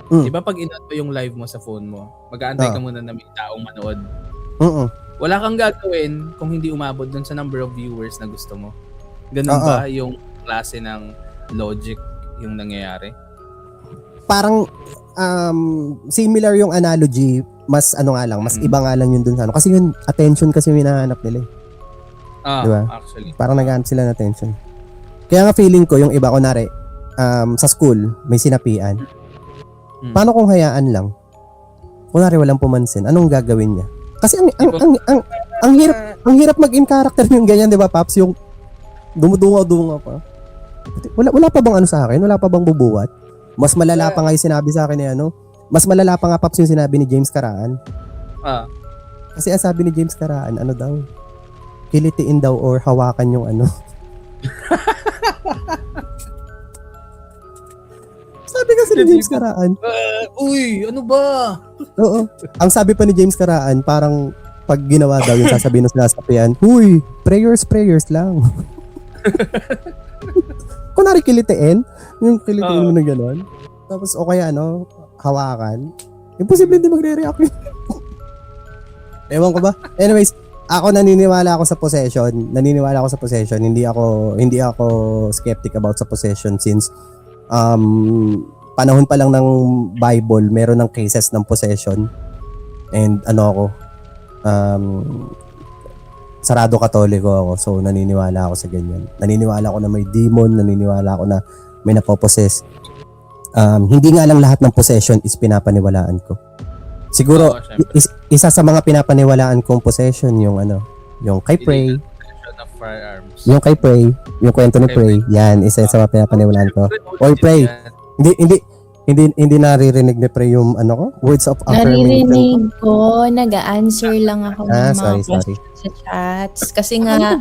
Di ba pag in-on mo yung live mo sa phone mo, mag-aantay ka muna na may taong manood. Wala kang gagawin kung hindi umabot dun sa number of viewers na gusto mo. Ganun ba yung klase ng logic yung nangyayari? Parang similar yung analogy, mas ano nga lang, mas iba nga lang yun dun sa ano. Kasi yun, attention kasi yung hinahanap nila eh. Diba? Actually. Parang naghahanap sila ng attention. Kaya nga feeling ko, yung iba, kunwari, sa school, may sinapian. Paano kung hayaan lang? Kunwari walang pumansin, anong gagawin niya? Kasi ang hirap mag-in character yung ganyan, di ba, Paps? Yung dumudungaw-dungaw pa. Wala pa bang ano sa akin? Wala pa bang bubuwat? Mas malala pa nga yung sinabi sa akin ni ano? Mas malala pa nga, Paps, yung sinabi ni James Karaan. Kasi ang sabi ni James Karaan, ano daw? Kilitiin daw or hawakan yung ano. Sabi kasi ni James Karaan. Uy, ano ba? Oo. Ang sabi pa ni James Karaan, parang pag ginawa daw yung sasabihin ng sinasapian, huy, prayers lang. Kunwari kilitiin, yung kilitiin mo na gano'n. Tapos o kaya ano, hawakan. Imposible hindi magre-react yun. Ewan ko ba? Anyways, naniniwala ako sa possession. Hindi ako skeptic about sa possession since panahon pa lang ng Bible, meron ng cases ng possession. And sarado katoliko ako. So naniniwala ako sa ganyan. Naniniwala ako na may demon, naniniwala ako na may napopossess. Hindi nga lang lahat ng possession is pinapaniwalaan ko. Siguro isa sa mga pinapaniwalaan kong possession yung kay Prey. Yung kay Prey, yung kwento ni Prey, yan isa sa mga pinapaniwalaan ko. Or Prey. Hindi naririnig ni Prey yung words of affirmation. Naririnig ko, nag-a-answer lang ako ng mga sorry. questions sa chats. Kasi nga,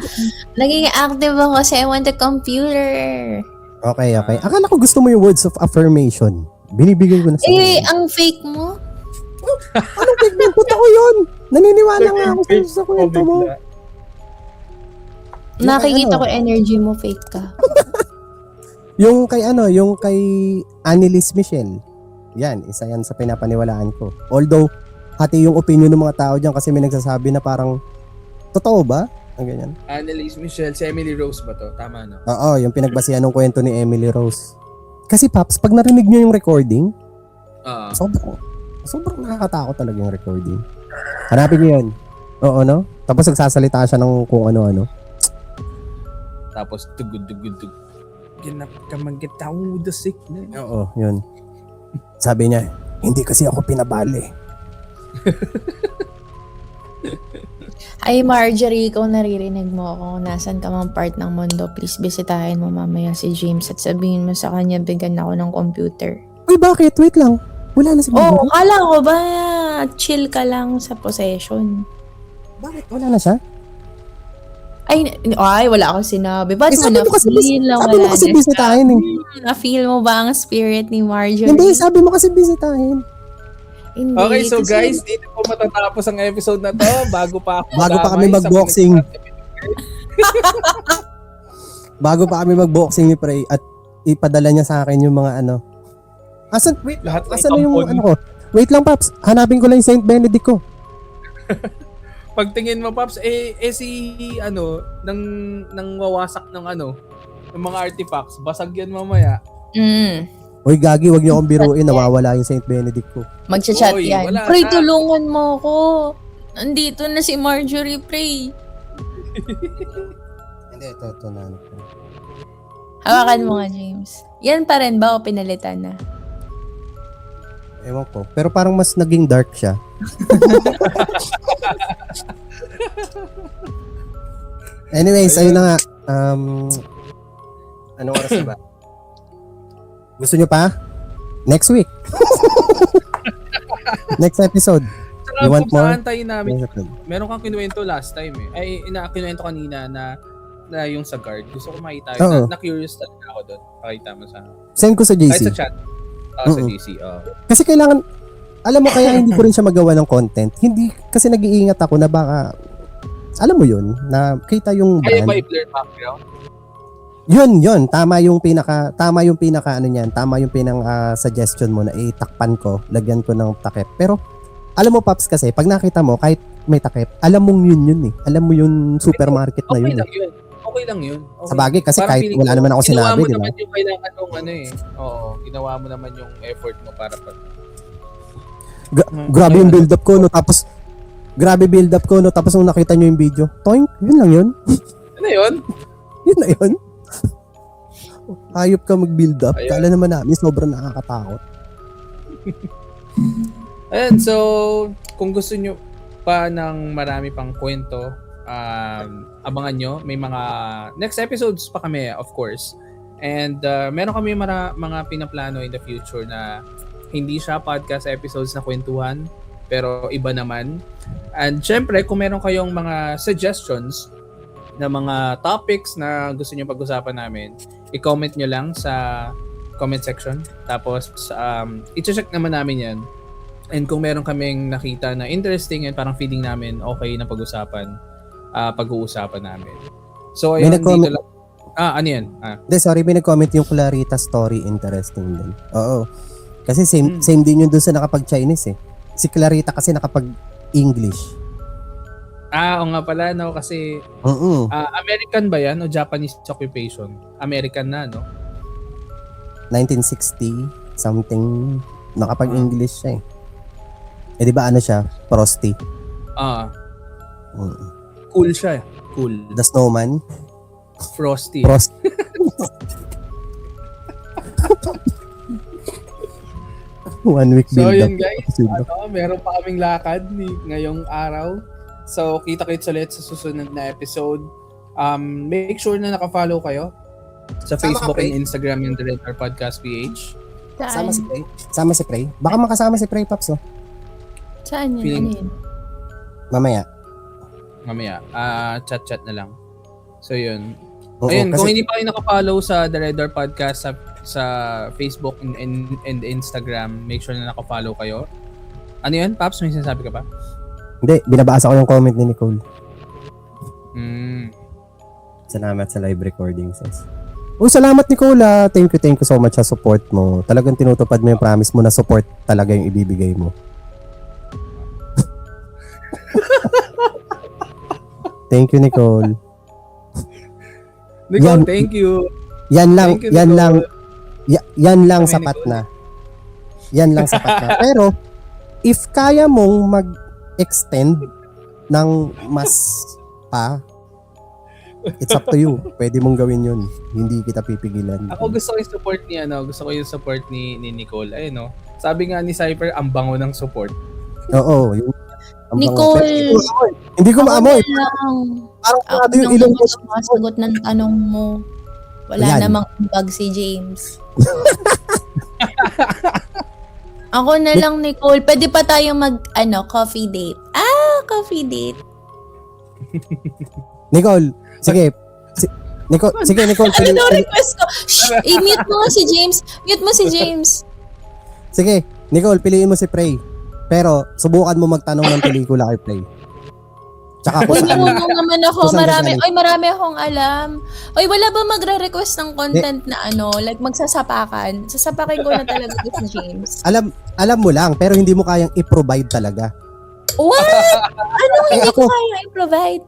naging active ako kasi I want a computer. Okay. Akala ko gusto mo yung words of affirmation. Binibigay ko na sa'yo. Ang fake mo? Anong fake mo? Puta ko yun! Naniniwala nga ako sa kwento mo. Nakikita ko energy mo, fake ka. Yung kay Annalise Michelle. Yan, isa yan sa pinapaniwalaan ko. Although, hati yung opinion ng mga tao dyan kasi may nagsasabi na parang, totoo ba? Ang ganyan. Annalise Michelle, si Emily Rose ba to? Tama, no? Oo, yung pinagbasihan ng kwento ni Emily Rose. Kasi Paps, pag narinig nyo yung recording, sobrang nakakatakot talaga yung recording. Hanapin nyo yun. Oo, no? Tapos nagsasalita siya ng kung ano-ano. Tapos, tugod. Ginap ka magkitaw the sickness. Oo, yun. Sabi niya, hindi kasi ako pinabali. Ay, Marjorie, ikaw naririnig mo ako. Nasaan ka mang part ng mundo, please bisitahin mo mamaya si James at sabihin mo sa kanya, bigyan ako ng computer. Uy, bakit? Wait lang. Wala na si Marjorie. Kala ko ba chill ka lang sa possession? Bakit? Wala na siya? Ay, wala akong sinabi. Ba't mo sabi mo kasi bisitahin eh. Na-feel mo ba ang spirit ni Marjorie? Hindi, sabi mo kasi bisitahin. Hindi, Okay, so guys, dito po matatapos ang episode na to. Bago pa kami mag-boxing. Bago pa kami mag-boxing ni Prey at ipadala niya sa akin yung mga Asan na yung ko? Wait lang, Paps. Hanapin ko lang yung Saint Benedict ko. Pagtingin mo, Paps, nang wawasak ng ng mga artifacts, basag yan mamaya. Uy, gagi, wag niyo akong biruin, nawawala yung Saint Benedict ko. Magchat-chat Oy, yan. wala Pray, na. tulungan mo ako. Nandito na si Marjorie, Pray. Hindi, ito na. Hawakan mo nga, James. Yan pa rin ba o pinalitan na? Ewan ko. Pero parang mas naging dark siya. Anyways, ayun na nga. Anong oras na ba? Gusto nyo pa? Next week. Next episode. You want more? Antayin namin. Meron kang kinuwento last time eh. Ay, kinuwento kanina na yung sa guard. Gusto ko makita yun. Na-curious talaga ako doon. Pakita mo sa... Send ko sa JC. Ay, sa chat. Sa JC. Kasi kailangan... Alam mo, kaya hindi ko rin siya magawa ng content. Hindi, kasi nag-iingat ako na baka... Alam mo yun, na kita yung brand. Kaya ba i-blur background? Yun. Tama yung pinaka suggestion mo na itakpan ko, lagyan ko ng takip. Pero, alam mo, Paps, kasi, pag nakita mo, kahit may takip, alam mong yun eh. Alam mo yung supermarket na yun. Okay lang yun. Okay. Sa bagay, kasi kahit wala naman ako sinabi, di ba? Ginawa mo naman yung kailangan nung Oo, ginawa mo naman yung effort mo para Grabe yung build up ko no, tapos nung nakita nyo yung video. Toink, yun lang yun. Ano yun? Yun na yun. Hayop ka mag-build up. Ayun. Kala naman namin sobrang nakakatakot. Ayan, so kung gusto nyo pa ng marami pang kwento, abangan nyo. May mga next episodes pa kami, of course. And meron kami mga pinaplano in the future na hindi siya podcast episodes na kwentuhan, pero iba naman. And syempre, kung meron kayong mga suggestions na mga topics na gusto nyo pag-usapan namin, i-comment nyo lang sa comment section. Tapos, i-check naman namin yan. And kung meron kaming nakita na interesting and parang feeling namin okay na pag-usapan, pag-uusapan namin. So, ayun, dito lang. Ano yan? Hindi, sorry, may nag-comment yung Clarita story, interesting din. Oo. Kasi same din yun doon sa nakapag-Chinese eh. Si Clarita kasi nakapag-English. Oo nga pala, no? Kasi American ba yan o Japanese occupation? American na, no? 1960 something, nakapag-English siya eh. Eh di ba ano siya? Frosty. Cool siya. Cool. The Snowman. Frosty. Frosty. One week So build yun up. guys, meron pa kaming lakad ngayong araw. So kita-kits ulit sa susunod na episode. Make sure na naka-follow kayo sa Facebook and Instagram yung The Red Door Podcast PH. Sama si Prey. Sama si Prey. Baka makasama si Prey, Pops, oh. Saan yun? Feeling- Ano yun? Mamaya, chat-chat na lang. So yun. Oo, Ayun, kasi- kung hindi pa kayo naka-follow sa The Red Door Podcast sa Facebook and Instagram, make sure na naka-follow kayo. Ano yun, Paps? May sinasabi ka pa? Hindi, binabasa ko yung comment ni Nicole. Salamat sa live recording, sis. Oh, salamat Nicole. Thank you so much sa support mo. Talagang tinutupad mo yung promise mo na support talaga yung ibibigay mo. Thank you, Nicole. Nicole, Yan- thank you. Yan lang, Thank you, yan Nicole. lang, yan lang Kami, sapat Nicole. na. Yan lang sapat na. Pero, if kaya mong mag-extend ng mas pa, it's up to you. Pwede mong gawin yun. Hindi kita pipigilan. Ako gusto ko yung support ni Nicole. Ayun, no? Sabi nga ni Cypher, ang bango ng support. Oo. Ang Nicole, bango. Hindi ko maamoy. Ako na lang. Parang Ako yung nang ilong ko. sumasagot ng tanong mo. Wala Ayan. namang bag si James. Ako na lang, Nicole. Pwede pa tayo coffee date. Coffee date. Nicole, sige. Nicole. Ano daw request ko? Shh! I-mute mo nga si James. Mute mo si James. Sige, Nicole, piliin mo si Prey. Pero, subukan mo magtanong ng pelikula kay Prey. Tsaka kung Uy, saan. marunong naman ako. Kung saan Marami. galing. Oy, marami akong alam. Oy, wala ba magre-request ng content na like magsasapakan? Sasapakin ko na talaga si James. Alam mo lang, pero hindi mo kayang i-provide talaga. What? Anong hindi ko ako- kaya i-provide?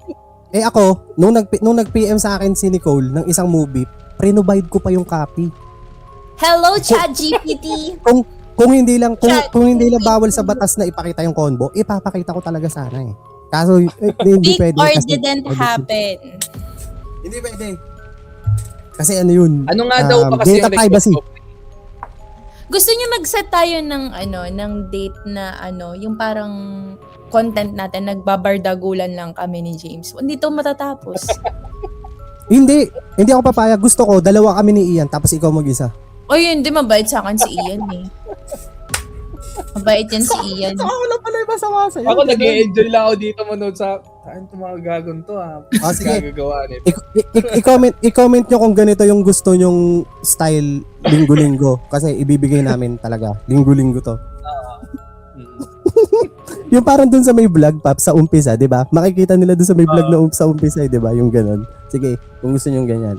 Eh ako, nung nag-PM sa akin si Nicole ng isang movie, pre-provide ko pa yung copy. Hello, ChatGPT. Kung hindi lang bawal sa batas na ipakita yung combo, ipapakita ko talaga sana eh. Kaso hindi Did pwede or kasi didn't happen? hindi pwede. Kasi ano yun? Ano nga daw pa kasi data yung request privacy. ko? Gusto niyo mag-set tayo ng date na yung parang content natin, nagbabardagulan lang kami ni James. Hindi to matatapos. Hindi ako papayag. Gusto ko, dalawa kami ni Ian, tapos ikaw mag-isa. Oy, hindi mabait sa akin si Ian eh. Mabait yan si Ian. Ako lang pala yung masama sa'yo. Ako nag-e-enjoy lang ako dito manood sa saan itong mga gagon to sige. Gagagawa nito. I-comment nyo kung ganito yung gusto nyong style linggo-linggo. Kasi ibibigay namin talaga. Linggo-linggo to. Yung parang dun sa may vlog, Pap, sa umpisa, di ba? Makikita nila dun sa may vlog na sa umpisa, di ba? Yung ganon. Sige, kung gusto nyong ganyan.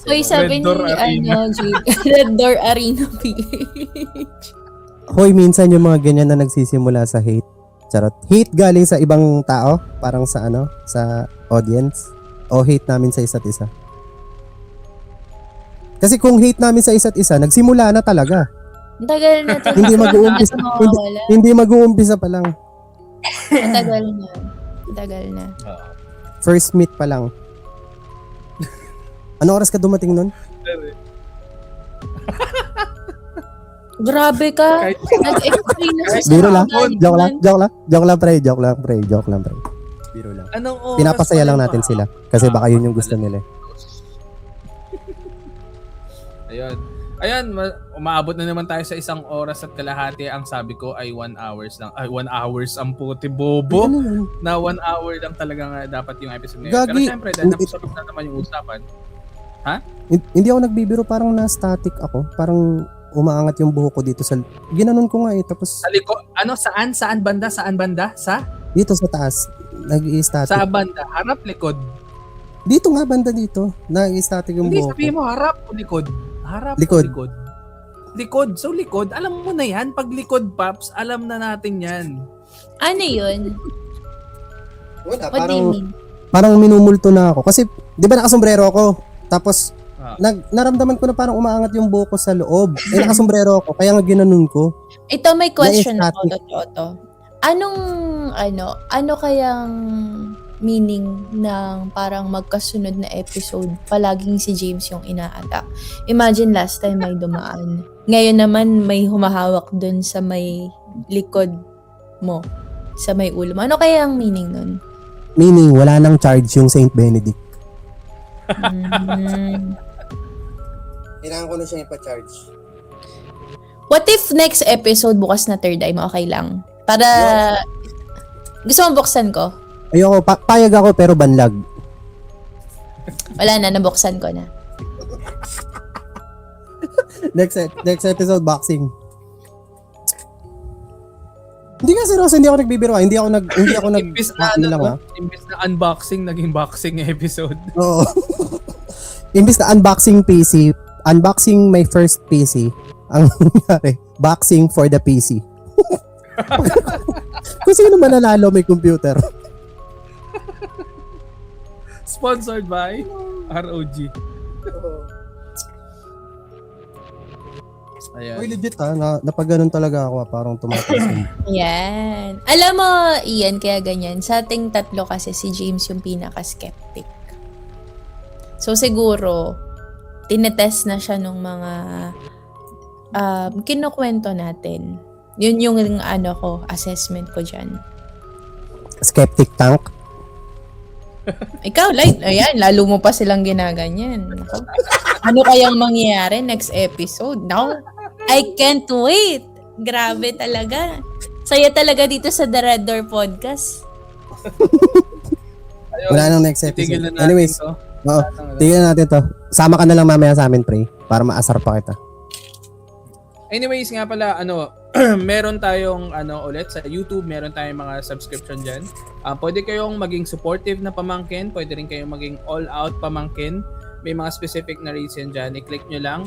Oy, sabi ni Red Door Arena. Red Door Arena PH. Hoy, minsan yung mga ganyan na nagsisimula sa hate. Charot. Hate galing sa ibang tao? Parang sa sa audience? O hate namin sa isa't isa? Kasi kung hate namin sa isa't isa, nagsimula na talaga. Ang tagal na to. Hindi mag-uumpisa. Mawawala. Hindi mag-uumpisa pa lang. Ang tagal na. Ang tagal na. First meet pa lang. Ano oras ka dumating nun? Grabe ka. Kahit- Nag-explain na sa Biro lang. sarili Joke lang. man. Joke lang, pre. Biro lang. Anong oras Pinapasaya pa lang yun, natin pa? sila. Kasi baka yun yung gusto nila. Ayun. Ayan, umaabot na naman tayo sa 1 oras at kalahati. Ang sabi ko ay 1 hours lang. Ay, 1 hours ang puti bobo. Ano yun? Na 1 hour lang talaga nga dapat yung episode ngayon. Pero Gagi. syempre, dahil napasulog na naman yung usapan. Hindi ako nagbibiro. Parang na-static ako. Parang umaangat yung buhok ko dito sa... Ginanon ko nga eh. Tapos Sa liko, ano, saan? Saan banda? Saan banda? dito sa taas. Nag-i-static. Sa banda. Harap, likod. Dito nga banda dito. Nag-i-static yung Hindi, buhok ko. sabihin mo, harap o likod? Harap Likod. o likod? Likod. So, likod. Alam mo na yan. Pag likod, Paps, alam na natin yan. Ano yun? Wala, What do you mean? parang minumulto na ako. Kasi, di ba nakasombrero ako? Tapos, Ah. naramdaman ko na parang umaangat yung buhok ko sa loob. Eh, nakasombrero ako. Kaya nga ginanon ko. Ito may question Na-static. ako, Toto. Ano kayang meaning ng parang magkasunod na episode, palaging si James yung ina-attack? Imagine last time may dumaan. Ngayon naman may humahawak dun sa may likod mo, sa may ulo mo. Ano kaya ang meaning nun? Meaning, wala nang charge yung Saint Benedict. Kailangan ko na siya ipa-charge. What if next episode bukas na third eye mo, okay lang? Para... Gusto mo buksan ko? Ayoko, payag ako pero banlag. Wala na, nabuksan ko na. Next episode, boxing. Hindi nga seryoso, hindi ako nagbibiro. Hindi ako nag Imbis na, ano lang, imbis na unboxing, naging boxing episode. Oo. Imbis na unboxing PC, unboxing my first PC, ang nangyari, boxing for the PC. Kung sino man nanalo may computer. Sponsored by ROG. Ayan. Uy, legit napag-ganon talaga ako, parang tumataas. Yan. Alam mo, Ian, kaya ganyan. Sa ating tatlo kasi si James yung pinaka-skeptic. So siguro, tinetest na siya nung mga kinukwento natin. Yun yung assessment ko dyan. Skeptic tank. Ikaw, like, ayan, lalo mo pa silang ginaganyan. Nako. Ano kayang mangyayari next episode? Now, I can't wait. Grabe talaga. Saya talaga dito sa The Red Door Podcast. Ayun, Wala nang next titigil episode. na natin Anyways, to. oo, tignan natin to. Sama ka na lang mamaya sa amin, pre, para maasar pa kita. Anyways, nga pala, meron tayong ulit sa YouTube, meron tayong mga subscription dyan. Pwede kayong maging supportive na pamangkin, pwede rin kayong maging all-out pamangkin. May mga specific na rates yan dyan, i-click nyo lang.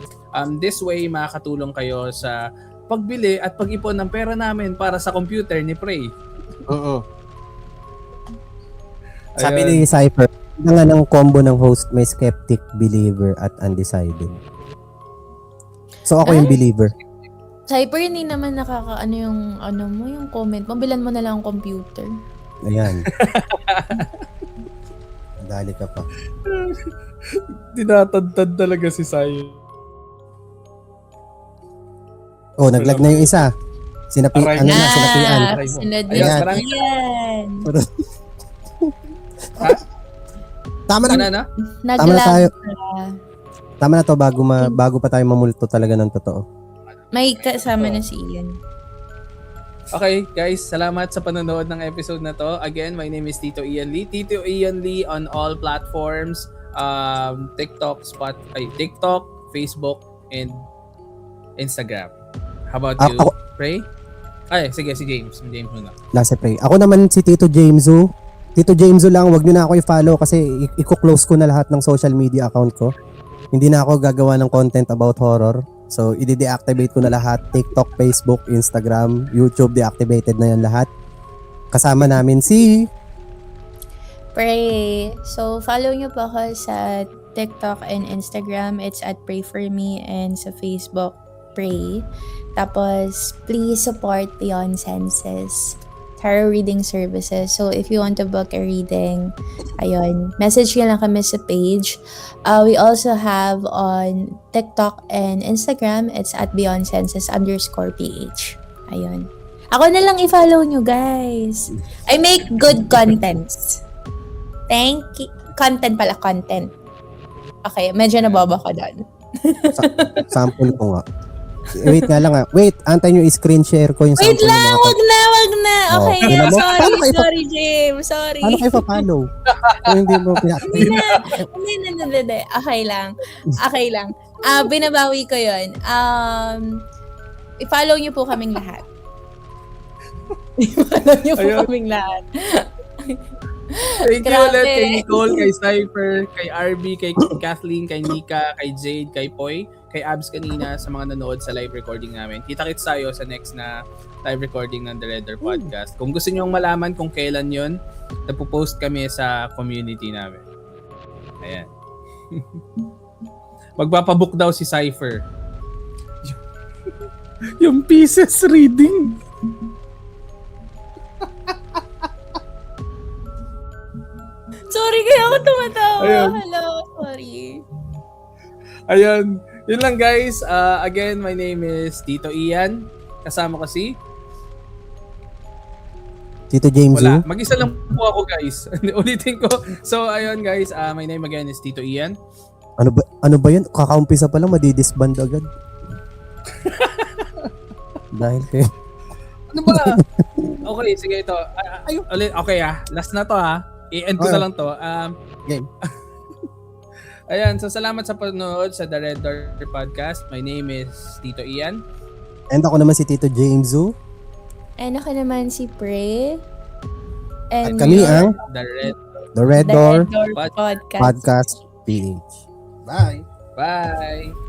This way, makakatulong kayo sa pagbili at pag-ipon ng pera namin para sa computer ni Prey. Oo. Sabi ni Cypher, ito nga ng combo ng host, may skeptic, believer, at undecided. So ako yung believer. Cyper, hindi naman yung yung comment mo. Bilan mo na lang ang computer. Ayan. Dali ka pa. Tinatadtad talaga si Sayo. Oh, naglag na yung isa. Sinapian. Sunod na Ayan, si Ian. Tama na. Na? Tama na tayo. Naglag. Tama na to bago pa tayo mamulto talaga ng totoo. May kasama na si Ian. Okay, guys, salamat sa panonood ng episode na to. Again, my name is Tito Ian Lee. Tito Ian Lee on all platforms. TikTok, Facebook, and Instagram. How about you, Ako- Ray? Ay, sige, si James. Si James muna. Last pray. Ako naman si Tito Jamesu. Tito Jamesu lang, wag niyo na ako i-follow kasi i-close ko na lahat ng social media account ko. Hindi na ako gagawa ng content about horror. So, i-deactivate ko na lahat. TikTok, Facebook, Instagram, YouTube, deactivated na yan lahat. Kasama namin si... Pray. So, follow nyo po ako sa TikTok and Instagram. It's at Pray For Me. And sa Facebook, Pray. Tapos, please support Beyond Senses tarot reading services. So, if you want to book a reading, ayun, message nyo lang kami sa page. We also have on TikTok and Instagram, it's at BeyondSenses_PH. Ayun. Ako na lang i-follow nyo, guys. I make good contents. Thank you. Content. Okay, medyo nabobo ko doon. Sample ko nga. Wait nga lang Wait, antay nyo i-screen share ko yung Wait sample. lang, wag na. Okay, Oh, tingnan mo. Paano kayo sorry, James. Sorry. Paano kayo pa-follow? Kung hindi mo Hindi. Okay lang. Binabawi ko yun. I-follow niyo po kaming lahat. Thank you Grabe. ulit kay Nicole, kay Cypher, kay RB, kay Kathleen, kay Nika, kay Jade, kay Poy, kay Abs kanina sa mga nanood sa live recording namin. Kita-kits tayo sa next na live recording ng The Redder Podcast. Kung gusto nyo malaman kung kailan yon, napopost kami sa community namin. Ayan. Magpapabook daw si Cypher. Yung pieces reading. Sorry, kaya ako tumatawa. Ayun. Hello, sorry. Ayun. Yun lang guys. Again, my name is Tito Ian. Kasama ko si... Tito James Wala. Mag-isa lang po ako guys. Ulitin ko. So ayun guys. My name again is Tito Ian. Ano ba yun? Kakaumpisa pa lang, madidisband agad. Dahil kayo. Ano ba? Okay, sige ito. Okay last na to I-end ko na lang to. Game. Ayan, so salamat sa panonood sa The Red Door Podcast. My name is Tito Ian. And ako naman si Tito James Zoo. And ako naman si Pray. And Kami ang The Red The Red Door Podcast. Podcast PH. Bye! Bye!